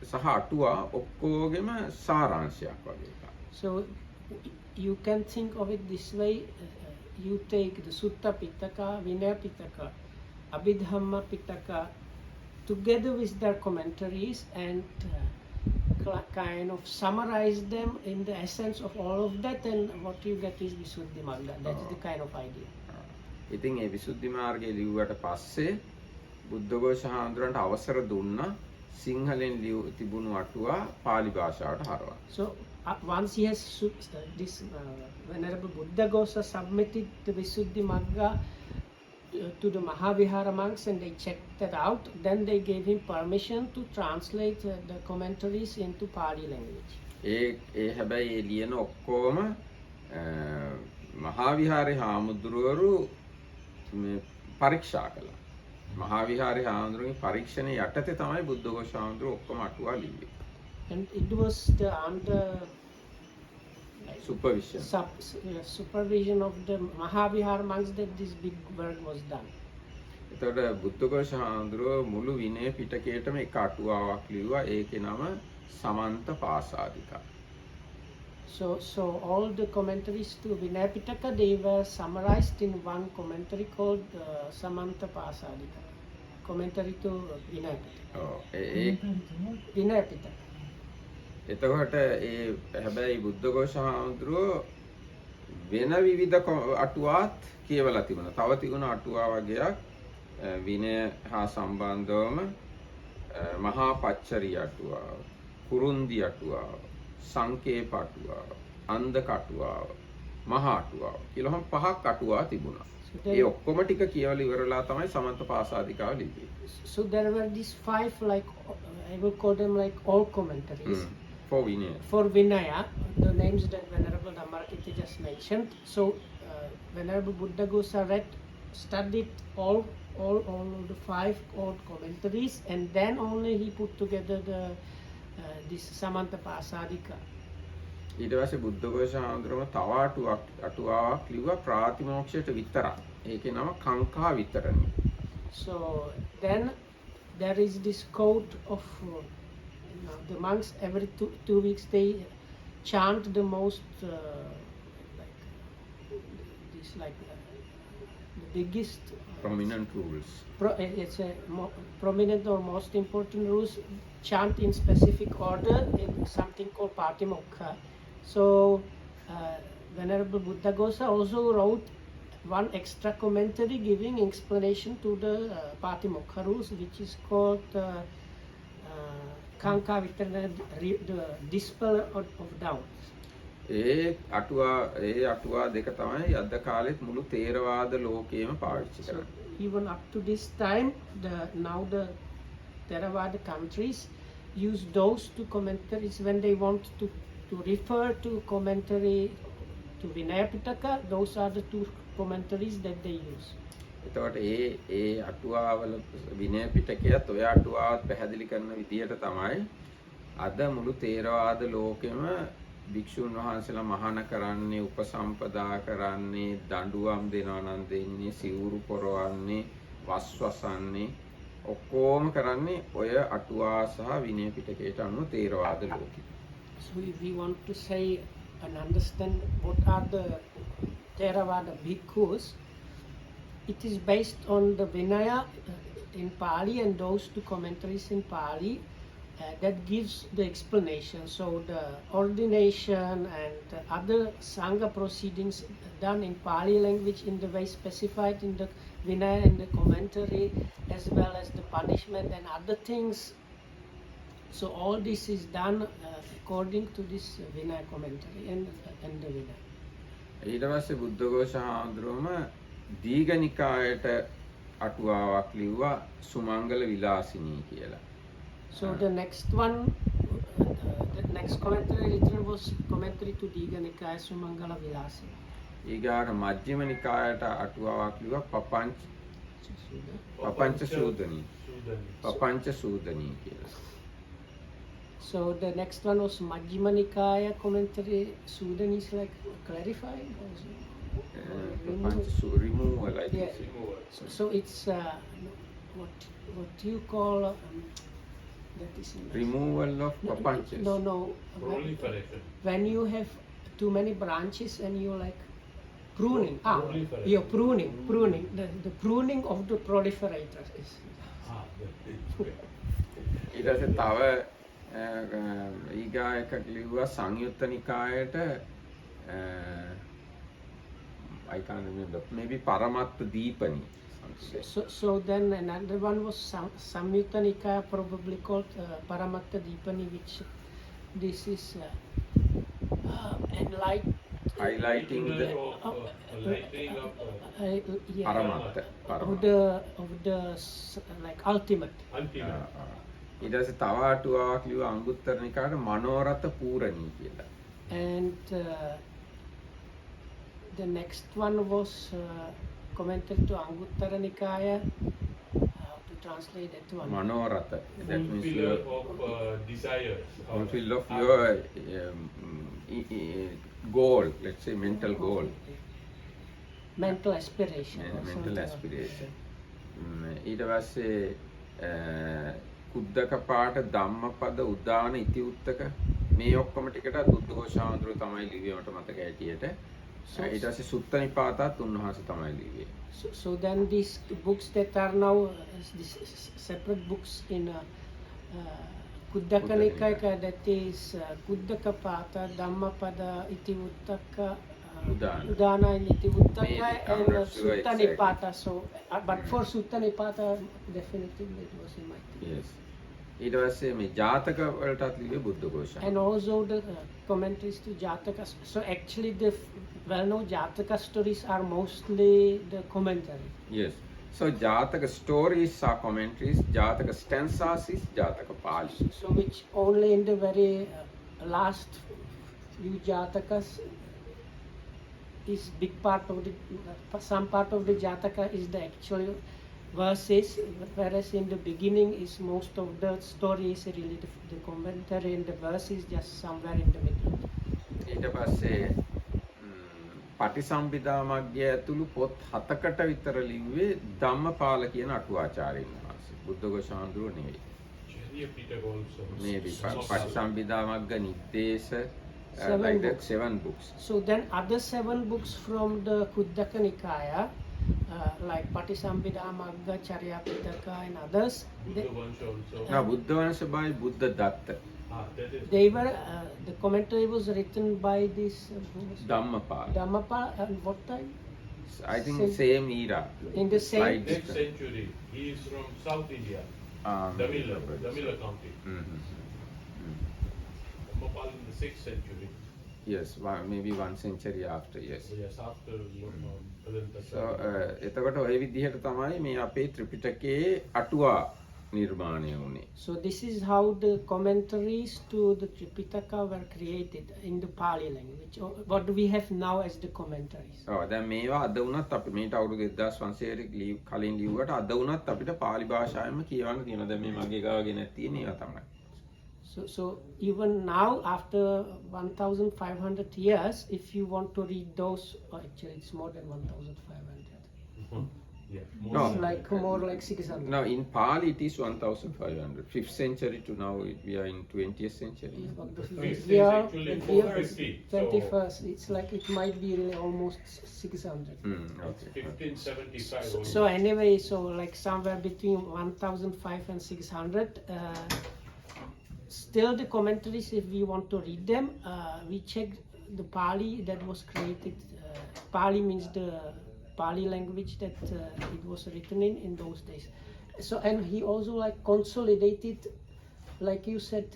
සහ අටුවා ඔක්කොගෙම සාරාංශයක් වගේ එකක්. So you can think of it this way, you take the Sutta Pitaka, Vinaya Pitaka, Abhidhamma Pitaka together with their commentaries and kind of summarize them in the essence of all of that, and what you get is Visuddhi Magga. That's the kind of idea. ඉතින් ඒ විසුද්ධි මාර්ගය ලිව්වට පස්සේ බුද්ධඝෝෂ හාමුදුරන්ට අවසර දුන්නා සිංහලෙන් තිබුණු අටුවා Pali භාෂාවට හරවන්න. So once he has this Venerable Buddhaghosa submitted the Visuddhi Magga to the Mahavihara monks and they checked that out, then they gave him permission to translate the commentaries into Pali language. ඒ හැබැයි ඒ ලියන ඔක්කොම මහාවිහාරේ හාමුදුරුවරු පරීක්ෂා කළා. මහාවිහාරේ හාමුදුරුවන්ගේ පරීක්ෂණය යටතේ තමයි බුද්ධඝෝෂ හාමුදුරුවෝ ඔක්කොම අටුවා ලිව්වේ. And it was under supervision. Supervision of the Mahavihara monks that this big work was done. එතකොට බුද්ධඝෝෂ හාමුදුරුවෝ මුළු විනය පිටකයටම එක අටුවාවක් ලිව්වා. ඒකේ නම සමන්ත පාසාදිකා. So all the commentaries to Vinaya Pitaka, they were summarized in one commentary called Samanta Pasadika. Commentary to Vinaya Pitaka. Vinaya Pitaka. එතකොට ඒ හැබැයි බුද්ධඝෝෂ හාමුදුරුවෝ වෙන විවිධ අටුවාත් කියවලා තිබුණා. තව තිබුණා අටුවා වගේක් විනය හා සම්බන්ධවම මහා පච්චරි අටුවාව, කුරුන්දි අටුවාව, සංකේප අටුවාව, අන්ධක අටුවාව, මහා අටුවාව කියලා හැම පහක් අටුවා තිබුණා. ඒ ඔක්කොම ටික කියවලා ඉවරලා තමයි සමන්ත පාසාදිකාව ලිව්වේ. So there were these 5, like I will call them like all commentaries. For Vinaya. For Vinaya, the names that Venerable Dhammarakita just mentioned. So Venerable Buddhaghosa studied all the 5 old commentaries, and then only he put together this Samanta Pasadika. ඊට පස්සේ බුද්ධඝෝෂ හාමුදුරුවෝ තව අටුවාවක් ලිව්වා ප්‍රාතිමෝක්ෂයට විතරක්. ඒකේ නම කාංකා විතරණි. So then there is this code of the monks. Every 2 weeks they chant the most the biggest prominent rules. It's a prominent or most important rules, chant in specific order in something called Patimokha. So Venerable Buddhaghosa also wrote one extra commentary giving explanation to the Patimokha rules, which is called Kanka Vitarana, the dispeller of doubts. ඒ අටුවා දෙක තමයි අද කාලෙත් මුළු තේරවාද ලෝකයේම පාවිච්චි කරන්නේ. Even up to this time, now the Theravada countries use those two commentaries when they want to refer to commentary to Vinaya Pitaka. Those are the 2 commentaries that they use. එතකොට ඒ අටුවාවල විනය පිටකයත් ඔය අටුවාවත් පැහැදිලි කරන විදිහට තමයි අද මුළු තේරවාද ලෝකෙම භික්ෂුන් වහන්සේලා මහාන කරන්නේ, උපසම්පදා කරන්නේ, දඬුවම් දෙනවා නම් දෙන්නේ, සිවුරු පොරවන්නේ, වස්වසන්නේ, ඔක්කොම කරන්නේ ඔය අටුවා සහ විනය පිටකයට අනුව තේරවාද ලෝකෙ. So if we want to say and understand what are the Theravada bhikkhus, it is based on the Vinaya in Pali and those 2 commentaries in Pali that gives the explanation. So the ordination and the other Sangha proceedings done in Pali language in the way specified in the Vinaya and the commentary, as well as the punishment and other things. So all this is done according to this Vinaya commentary and the Vinaya. ඊට පස්සේ බුද්ධඝෝෂ හාමුදුරුවෝම දීඝනිකායට අටුවාවක් ලිව්වා සුමංගල විලාසිනී කියලා. So the next one, the next commentary written was commentary to Digha Nikaya Sumangala Vilasi. ඊගාට මජ්ක්‍ධිම නිකායට අටුවාවක් ලිව්වා පපංච සූදනී. පපංච සූදනී කියලා. So the next one was Majjhima Nikaya commentary. Sudani is like clarifying also. Removal, I think. Yeah. So it's what you call that is removal of papanchas. No. Proliferation. When you have too many branches and you like pruning. Proliferation. You're pruning. The pruning of the proliferators is. ඊට පස්සේ තව ඊගායකට ලිව්වා සංයුත්ත නිකායට I can't remember. Maybe Paramatta Deepani. something like So then another one was Samyutta Nikaya, probably called Paramatta Dipani, which this is enlightened. highlighting the lightening up Yeah, Paramatta. of the like ultimate. ultimate. ඊට පස්සේ තව අටුවාවක් ලියුවා අංගුත්තර නිකායට මනෝරත පූරණී කියලා. And the next one was commented to Anguttara Nikaya. How to translate that one? මනෝරත. That means Fulfiller your of desires. fulfill of your goal, let's say mental goal. Mental aspiration. or mental something. aspiration. ඊට පස්සේ කුද්දක පාට ධම්මපද උදාන ඉතිඋත්තක මේ ඔක්කොම ටිකට බුද්ධඝෝෂාන්තර තමයි ලිව්වේ මට මතක ඇටියට. ඊට පස්සේ සුත්ත නිපාතත් උන්වහන්සේ තමයි ලිව්වේ. So then these books that are now these separate books in Kuddaka Nikaya, that is Kuddaka Pata, Dhammapada, Itivuttaka, Udana and Itivuttaka, Maybe, I'm and not sure Sutta exactly. Nipata. So, but for Sutta Nipata, definitely it was in my team. Yes. ඊට පස්සේ මේ ජාතක වලටත් ලිව්වේ බුද්ධඝෝෂා. And also the commentaries to Jataka. So actually the well-known Jataka stories are mostly the commentary. Yes. So Jataka stories are commentaries, Jataka stanzas is Jataka Pali. So which only in the very last few Jatakas is big part of the some part of the Jataka is the actual verses, whereas in the beginning is most of the story is really the commentary, and the verse is just somewhere in the middle. ඊට පස්සේ පටිසම්භිදා මග්ගය ඇතුළු පොත් 7කට විතර ලිව්වේ ධම්මපාල කියන අටුවාචාර්යන් වහන්සේ. බුද්ධඝෝෂාන්දුර නෙවෙයි. Cherry Pitaka also. Maybe Some of පටිසම්භිදා මග්ග නිද්දේශ Seven like that books. 7 books. So then other 7 books from the Kuddaka Nikaya, like Patisambhida, Magga, Charya Pitaka and others, Buddha Vansha also. Now Buddha Vansha by Buddha Datta, That is they were, the commentary was written by this who was it? Dhammapala. Dhammapa, and what time? I think same era. In the same, Slight next century. He is from South India, Damila County. Dhammapal in the 6th century. Yes, maybe 1 century after, yes. So yes, after Padanta. So එතකොට ඔය විදිහට තමයි මේ අපේ ත්‍රිපිටකයේ අටුවා නිර්මාණය වුණේ. so this is how the commentaries to the Tripitaka were created in the Pali language, or what we have now as the commentaries. ඔව් දැන් මේවා අද වුණත් අපි මේට අවුරුදු 1500 කලින් ලිව්වට අද වුණත් අපිට පාලි භාෂාවෙන්ම කියවන්න තියෙනවා. දැන් මේ මගේ ගාව ගෙනත් තියෙන ඒවා තමයි. So even now, after 1,500 years, if you want to read those, actually it's more than 1,500. Yeah. No. It's like more like 600. Now in Pali it is 1500. 5th century to now we are in 20th century. But the Fifth fifth is year, actually the year 450, so- 21st, it's like it might be really almost 600. Okay. 1575. So anyway, so like somewhere between 1,500 and 600. Still the commentaries, if we want to read them, we check the Pali that was created. Pali means the Pali language that it was written in those days. So, and he also like consolidated, like you said,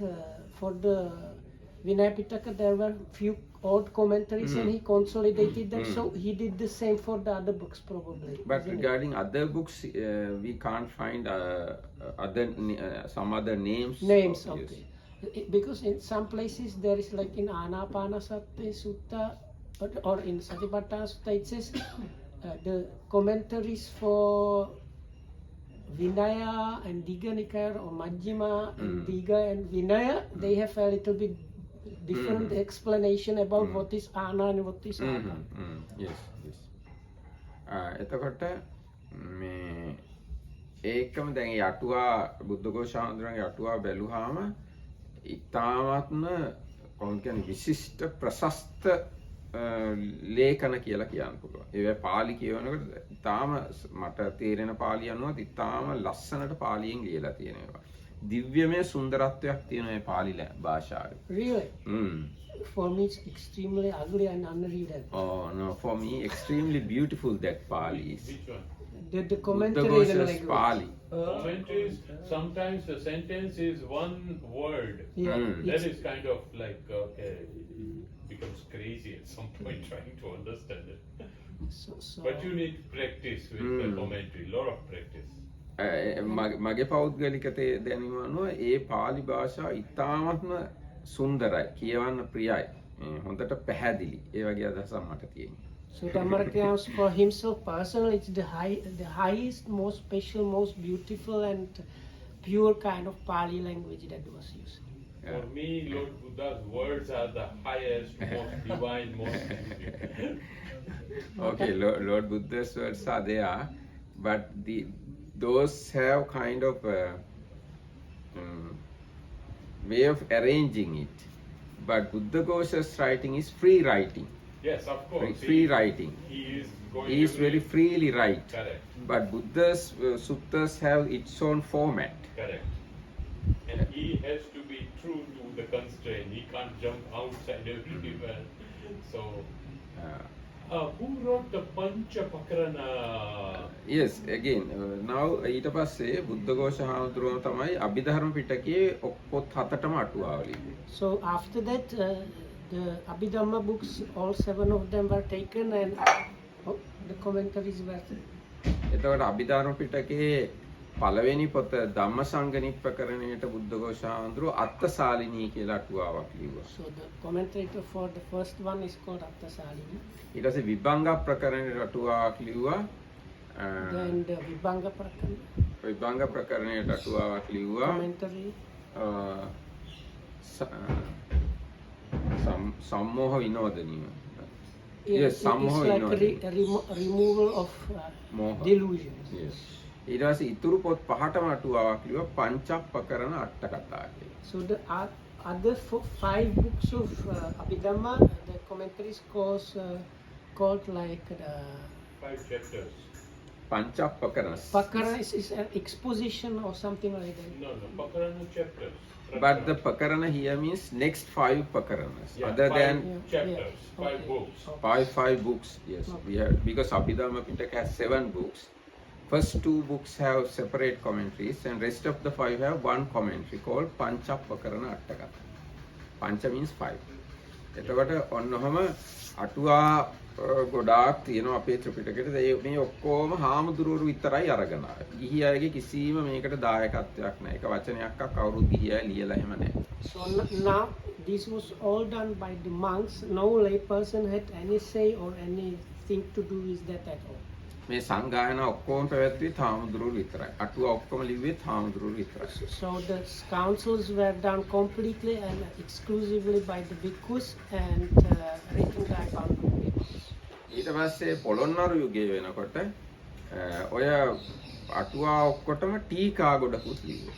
for the Vinaya Pitaka there were few odd commentaries and he consolidated them. So he did the same for the other books probably. But isn't it? regarding other books, we can't find some other names. Names of, of it. Because in some places there is like in Anapanasati Sutta or in Satipatthana Sutta it says the commentaries for Vinaya and Digha Nikaya or Majjhima and Digha and Vinaya, they have a little bit different explanation about what is Ana and what is Ana. Yes, yes. එතකොට මේ ඒකම දැන් ඒ අටුවා බුද්ධඝෝෂාන්දරගේ අටුවා බැලුවාම ඉතාමත්ම කොහොමද කියන්නේ විශිෂ්ට ප්‍රශස්ත ලේඛන කියලා කියන්න පුළුවන්. ඒ පාලි කියවනකොට ඉතාම මට තේරෙන පාලිය අනුව ඉතාම ලස්සනට පාලියෙන් ලියලා තියෙනවා. දිව්‍යමය සුන්දරත්වයක් තියෙන මේ පාලි භාෂාවේ. Really? for me it's extremely ugly and unreadable. Oh no, for me extremely beautiful that Pali is. Which one? The Buddha commentary in Ghosa's language. Pali. Commentaries, sometimes the sentence is one word. Yeah, Mm. That it's, is kind of like, okay, becomes crazy at some point trying to understand it. so But you need practice with the Mm. commentary, lot of practice. මගේ පෞද්ගලික දැනීම අනුව ඒ පාලි භාෂාව ඉතාමත්ම සුන්දරයි කියවන්න ප්‍රියයි හොඳට පැහැදිලි ඒ වගේ අදහසක් මට තියෙනවා. So Dhammarkayams for himself personally, it's the highest, most special, most beautiful and pure kind of Pali language that was used. For me, Lord Buddha's words are the highest, most divine, most beautiful. Okay, Lord Buddha's words are there, but those have kind of way of arranging it. But Buddha Ghosa's writing is free writing, Yes, of course. free writing. He is going He is every- very freely write. Correct, But Buddha's suttas have its own format. correct. And he has to be true to the constraint. He can't jump outside everywhere. So, who wrote the Pancha Pakarana? Yes, again, now ඊට පස්සේ බුද්ධඝෝෂ හාමුදුරුවෝ තමයි අභිධර්ම පිටකයේ පොත් හතටම අටුවාව ලිව්වේ. So after that, the Abhidhamma books, all 7 of them were taken and the commentaries were. එතකොට අභිධර්ම පිටකයේ පළවෙනි පොත ධම්මසංගනිප්පකරණයට බුද්ධඝෝෂ හාමුදුරුවෝ අත්තසාලිනී කියලා අටුවාවක් ලිව්වා. So the commentator for the first one is called Attasalini. ඊට පස්සේ විභංග ප්‍රකරණයට අටුවාවක් ලිව්වා. Then the Vibhanga Prakana විභංග ප්‍රකරණයට අටුවාවක් ලිව්වා. commentary. සම්මෝහ විනෝදනිය. Yeah, Yes, සම්මෝහ it's like විනෝදනිය. removal of මෝහ. delusions. Yes. ඊට පස්සේ ඉතුරු පොත් පහටම අටුවාවක් ලිව්වා පංචප්පකරණ අට කතා කියලා. So the other 5 books of Abhidhamma, the commentaries called like the 5 chapters. පංචප්පකරණ. Pakara is an exposition or something like that. No, Pakarana chapters. But the pakarana here means next 5 pakaranas. Yeah, Other 5 than chapters, Yeah. 5 Okay. books. Okay. five books. Yes, Okay. we have because Abhidhamma Pitaka has 7 books. First 2 books have separate commentaries, and rest of the 5 have one commentary called Panchapakarana Attakatha. Pancha means 5. එතකොට ඔන්නෝම අටුවා ගොඩාක් තියෙනවා අපේ ත්‍රිපිටකයේ. මේ ඔක්කොම හාමුදුරුවෝ විතරයි අරගෙන ආවේ. ගිහි අයගේ කිසිම මේකට දායකත්වයක් නැහැ. එක වචනයක්වත් කවුරුත් ගිහි අය ලියලා එහෙම නැහැ. So now this was all done by the monks. No lay person had any say or anything to do with that at all. මේ සංගායනා ඔක්කොම පැවැත්වුවේ හාමුදුරුවෝ විතරයි. අටුවා ඔක්කොම ලිව්වේ හාමුදුරුවෝ විතරයි. So the councils were done completely and exclusively by the bhikkhus and written by Pandit bhikkhus. ඊට පස්සේ පොළොන්නරු යුගයේ වෙනකොට ඔය අටුවා ඔක්කොටම ටීකා ගොඩකුත් ලිව්වා.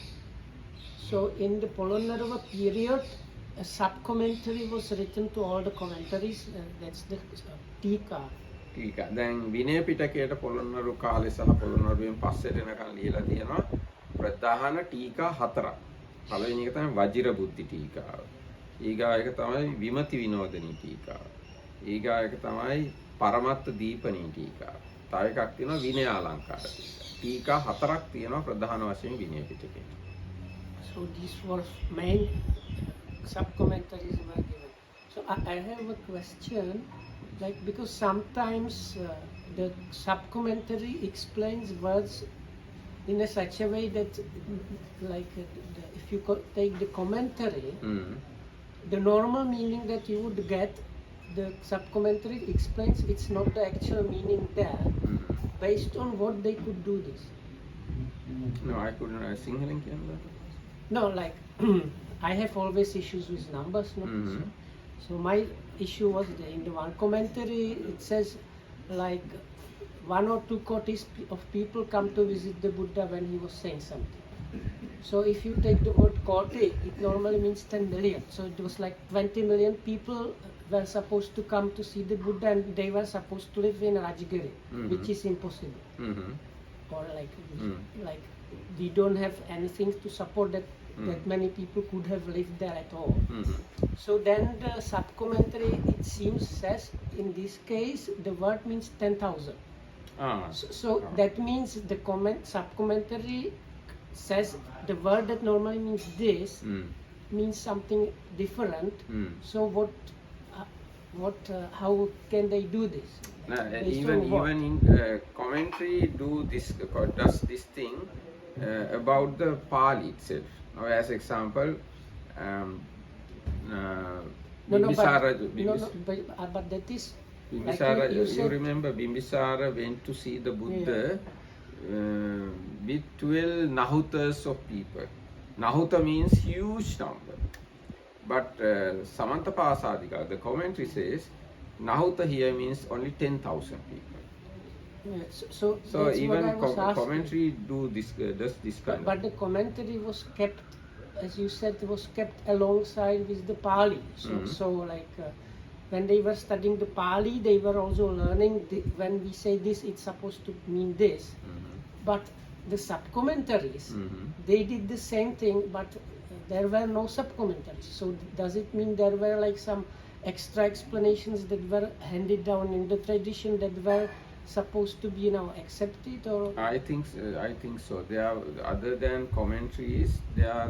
So in the Polonnaruva period, a sub-commentary was written to all the commentaries. That's the Tika. ටීකා. දැන් විනය පිටකයට පොළොන්නරු කාලේ සහ පොළොන්නරුවෙන් පස්සේට එනකන් ලියලා තියෙනවා ප්‍රධාන ටීකා 4ක්. පළවෙනි එක තමයි වජිර බුද්ධි ටීකාව. ඊගා එක තමයි විමති විනෝදනී ටීකාව. ඊගා එක තමයි පරමත්ත දීපනී ටීකාව. තව එකක් තියෙනවා විනය අලංකාර ටීකා 4ක් තියෙනවා ප්‍රධාන වශයෙන් විනය පිටකේ. So these were main sub-commentaries were given. So I have a question, like because sometimes the sub-commentary explains words in a such a way that, like, if you take the commentary, the normal meaning that you would get, the sub-commentary explains it's not the actual meaning there, based on what they could do this. No, I couldn't සිංහලෙන් කියන්න. No, like I have always issues with numbers, no? Mhm. So my issue was in the one commentary it says like 1 or 2 kotis of people come to visit the Buddha when he was saying something. So if you take the word koti, it normally means 10 million. So it was like 20 million people were supposed to come to see the Buddha and they were supposed to live in Rajagiri, which is impossible. Or like we don't have anything to support that that many people could have lived there at all. Mhm. So then the sub-commentary, it seems, says in this case the word means 10,000. Ah. So Ah. that means the sub-commentary says the word that normally means this Mm. means something different. Mm. So how can they do this? Now, Based even on what? even in commentary does this thing about the Pali itself. Now, as example, Bimbisara, But that is Bimbisara, like you you said, remember Bimbisara went to see the Buddha with 12 Nahutas of people. Nahuta means huge number. But Samantapasadika, the commentary says, Nahuta here means only 10,000 people. so So that's what I even was asking. commentary does this kind But of. the commentary was kept, as you said, was kept alongside with the Pali. So like when they were studying the Pali, they were also learning when we say this, it's supposed to mean this. But the sub-commentaries, they did the same thing, but there were no sub-commentaries. So does it mean there were like some extra explanations that were handed down in the tradition that were supposed to be now accepted, or? I think so. There are, other than commentaries, there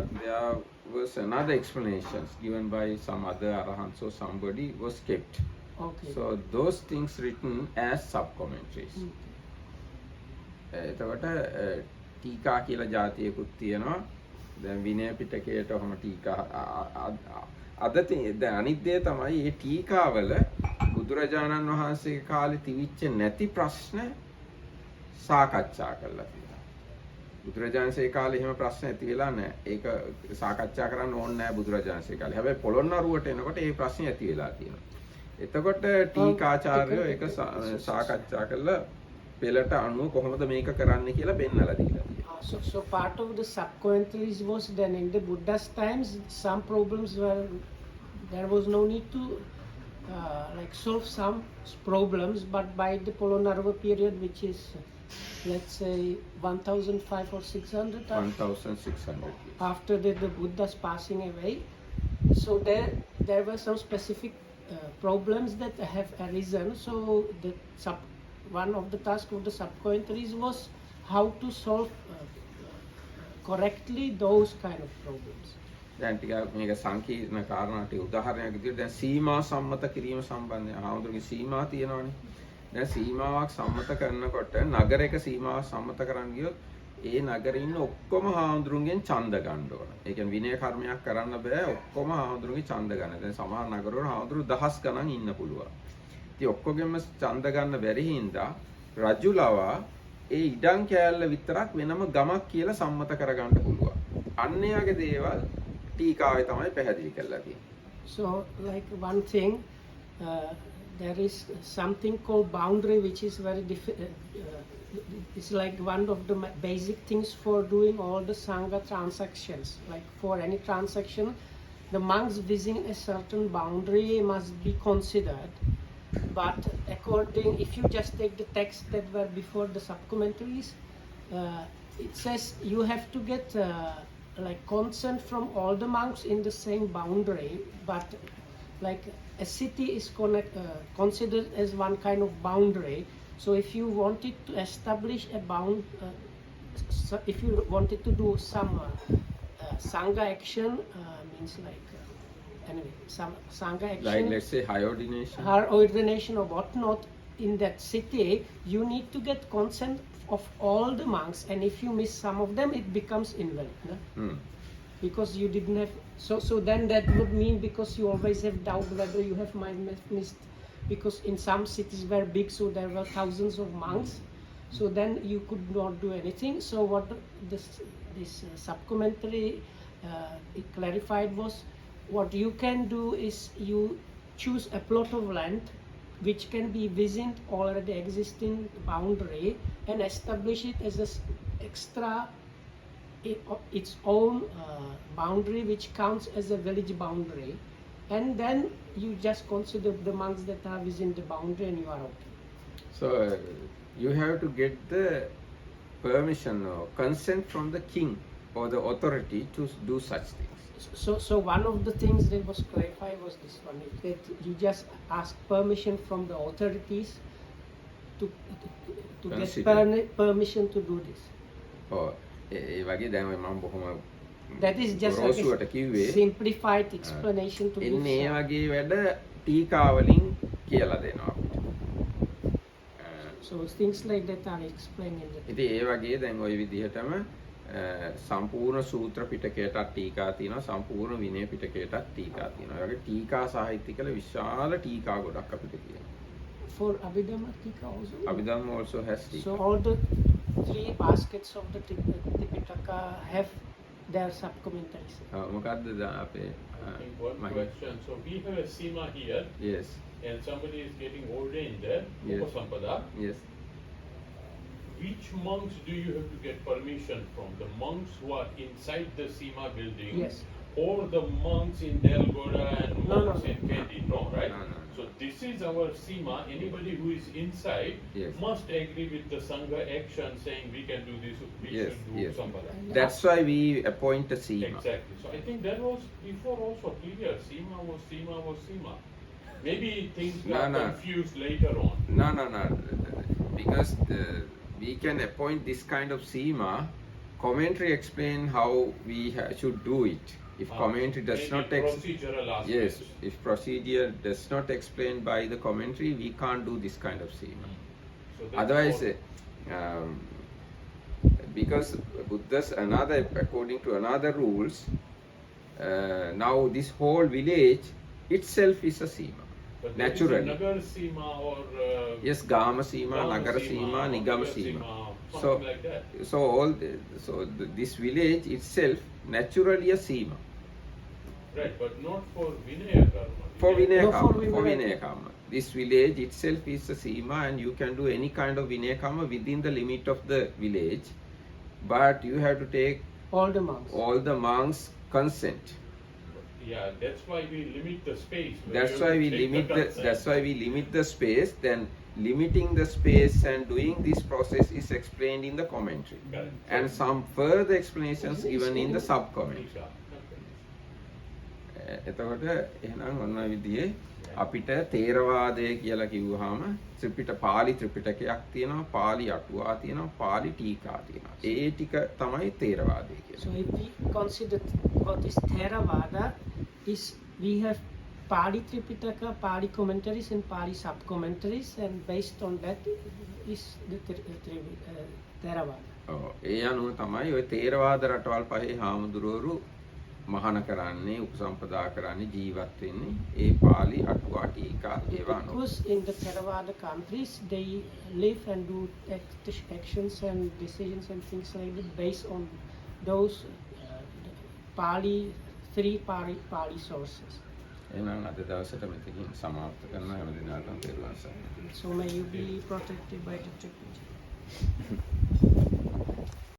was another explanations given by some other arahants or somebody was kept. Okay. So those things written as sub-commentaries. එතකොට ටීකා කියලා જાතියකුත් තියෙනවා. දැන් විනය පිටකයට ඔහම ටීකා අද දැන් අනිත් දේ තමයි මේ ටීකාවල බුදුරජාණන් වහන්සේගේ කාලේ තිවිච්ච නැති ප්‍රශ්න සාකච්ඡා කරලා තියෙනවා. බුදුරජාණන්සේ කාලේ එහෙම ප්‍රශ්න ඇති වෙලා නැහැ. ඒක සාකච්ඡා කරන්න ඕනේ නැහැ බුදුරජාණන්සේ කාලේ. හැබැයි පොළොන්නරුවට එනකොට ඒ ප්‍රශ්නේ ඇති වෙලා තියෙනවා. එතකොට ටීකාචාර්යෝ ඒක සාකච්ඡා කරලා පෙළට අනුව කොහොමද මේක කරන්න කියලා පෙන්නලා දීලා තියෙනවා. So part of the sub-commentaries was then in the Buddha's times, some problems were, there was no need to like solve some problems, but by the Polonnaruwa period, which is let's say 1,500 or 600 1,600 after the Buddha's passing away, so there were some specific problems that have arisen. So one of the tasks of the sub-commentaries was how to solve correctly those kind of problems. දැන් ටිකක් මේක සංකීර්ණ කාරණා ටික උදාහරණයක් විදිහට දැන් සීමා සම්මත කිරීම සම්බන්ධයෙන් ආවුරුගේ සීමා තියෙනවනේ. දැන් සීමාවක් සම්මත කරනකොට නගරයක සීමාවක් සම්මත කරන්න ගියොත් ඒ නගරේ ඉන්න ඔක්කොම හාමුදුරුන්ගෙන් ඡන්ද ගන්න ඕන. ඒ කියන්නේ විනය කර්මයක් කරන්න බෑ ඔක්කොම හාමුදුරුන්ගේ ඡන්ද ගන්න. දැන් සමහර නගරවල හාමුදුරු දහස් ගණන් ඉන්න පුළුවන්. ඉතින් ඔක්කොගෙම ඡන්ද ගන්න බැරි හින්දා රජු ලවා ඒ ඉඩම් කෑල්ල විතරක් වෙනම ගමක් කියලා සම්මත කරගන්න පුළුවන්. අන්නයාගේ දේවල් ටීකාවේ තමයි පැහැදිලි කරලා තියෙන්නේ. So like one thing, there is something called boundary, which is very it's like one of the basic things for doing all the Sangha transactions. Like for any transaction, the monks within a certain boundary must be considered. But if you just take the text that were before the sub-commentaries, it says you have to get like consent from all the monks in the same boundary, but like a city is considered as one kind of boundary. So if you wanted to establish a if you wanted to do some Sangha action, means like anyway, some Sangha action, like let's say higher ordination or whatnot in that city, you need to get consent of all the monks, and if you miss some of them, it becomes invalid, no? Because you didn't have. So then that would mean, because you always have doubt whether you have missed, because in some cities were big, so there were thousands of monks, so then you could not do anything. So what this sub-commentary it clarified was, what you can do is you choose a plot of land which can be within already existing boundary and establish it as its own boundary, which counts as a village boundary, and then you just consider the monks that are within the boundary and you are okay. So you have to get the permission or consent from the king or the authority to do such things. So one of the things that was clarified was this one, that you just ask permission from the authorities to get Consider. permission to do this. ඔව් ඒ වගේ දැන් ඔය මම බොහොම That is just like ගොරෝසුවට a කිව්වේ simplified explanation to එන්නේ ඒ this. වගේ වැඩ ටීකා වලින් කියලා දෙනවා අපිට. So things like that are explained in the ඉතින් ඒ වගේ දැන් ওই විදිහටම සම්පූර්ණ සූත්‍ර පිටකයටත් ටීකා තියෙනවා සම්පූර්ණ විනය පිටකයටත් ටීකා තියෙනවා. ඒ වගේ ටීකා සාහිත්‍ය කළ විශාල ටීකා ගොඩක් අපිට තියෙනවා. for Abhidhamma Tika also. Abhidhamma also has So ටීකා. all the three baskets of the Tipitaka have their sub-commentaries. මොකද්ද අපේ I think one මහින්? question. So we have a Sima here, Yes. and somebody is getting ordained there, Yes. Upasampada. Yes. Which monks do you have to get permission from? The monks who are inside the Sima building? Yes. Or the monks in Delgoda and No, monks no. in Kendi? No, right? No, no. So this is our Sima. Anybody who is inside Yes. must agree with the Sangha action saying we can do this, we Yes, should do yes. Sampada. That's why we appoint a Sima. Exactly. So I think that was before also clear. Sima was Sima was Sima. Maybe things got No, no. confused later on. No. Because we can appoint this kind of Sima. Commentary explain how we should do it. If commentary does Maybe not procedural aspects. yes, if procedure does not explain by the commentary, we can't do this kind of Sima. So that's Otherwise, more- because Buddha's according to another rules, now this whole village itself is a Sima. but there is a Naturally. Nagar Sima or Yes, Gama Sima, Gama Nagara Sima, Sima, or Nigama Nagar Sima. something So, like that. this village itself naturally a Sima. Right, but not for Vinaya Karma. For Vinaya No, for Karma, for Vinaya Vinaya Karma. This village itself is a Sima and you can do any kind of Vinaya Karma within the limit of the village. But you have to take All the monks. all the monks' consent. Yeah, that's why we limit the space. where That's you why have to we take limit the the consent. that's why we limit the space. Then limiting the space and doing this process is explained in the commentary. Correct. And some further explanations even in the sub-commentary. Yeah, okay. එතකොට එහෙනම් ඔන්න ඔය විදිහේ අපිට තේරවාදය කියලා කිව්වහම පාලි ත්‍රිපිටකයක් තියෙනවා, පාලි අටුවා තියෙනවා, පාලි ටීකා තියෙනවා. ඒ ටික තමයි තේරවාදය So කියන්නේ. if we consider what is Theravada, is we have Pali Tripitaka, Pali commentaries and Pali sub-commentaries, and based on that is the Theravada. ඔව්. ඒ අනුව තමයි ඔය තේරවාද රටවල් පහේ හාමුදුරුවරු මහාන කරන්නේ, උපසම්පදා කරන්නේ, ජීවත් වෙන්නේ ඒ පාලි අටුවා ටීකා ඒවා අනුව. Because in the Theravada countries, they live and do actions and decisions and things like that based on those three Pali sources. එහෙනම් අද දවසට මෙතකින් සමාප්ත කරනවා. හැම දිනකටම තෙරුවන් සරණයි. So may you be protected by the Tripitaka.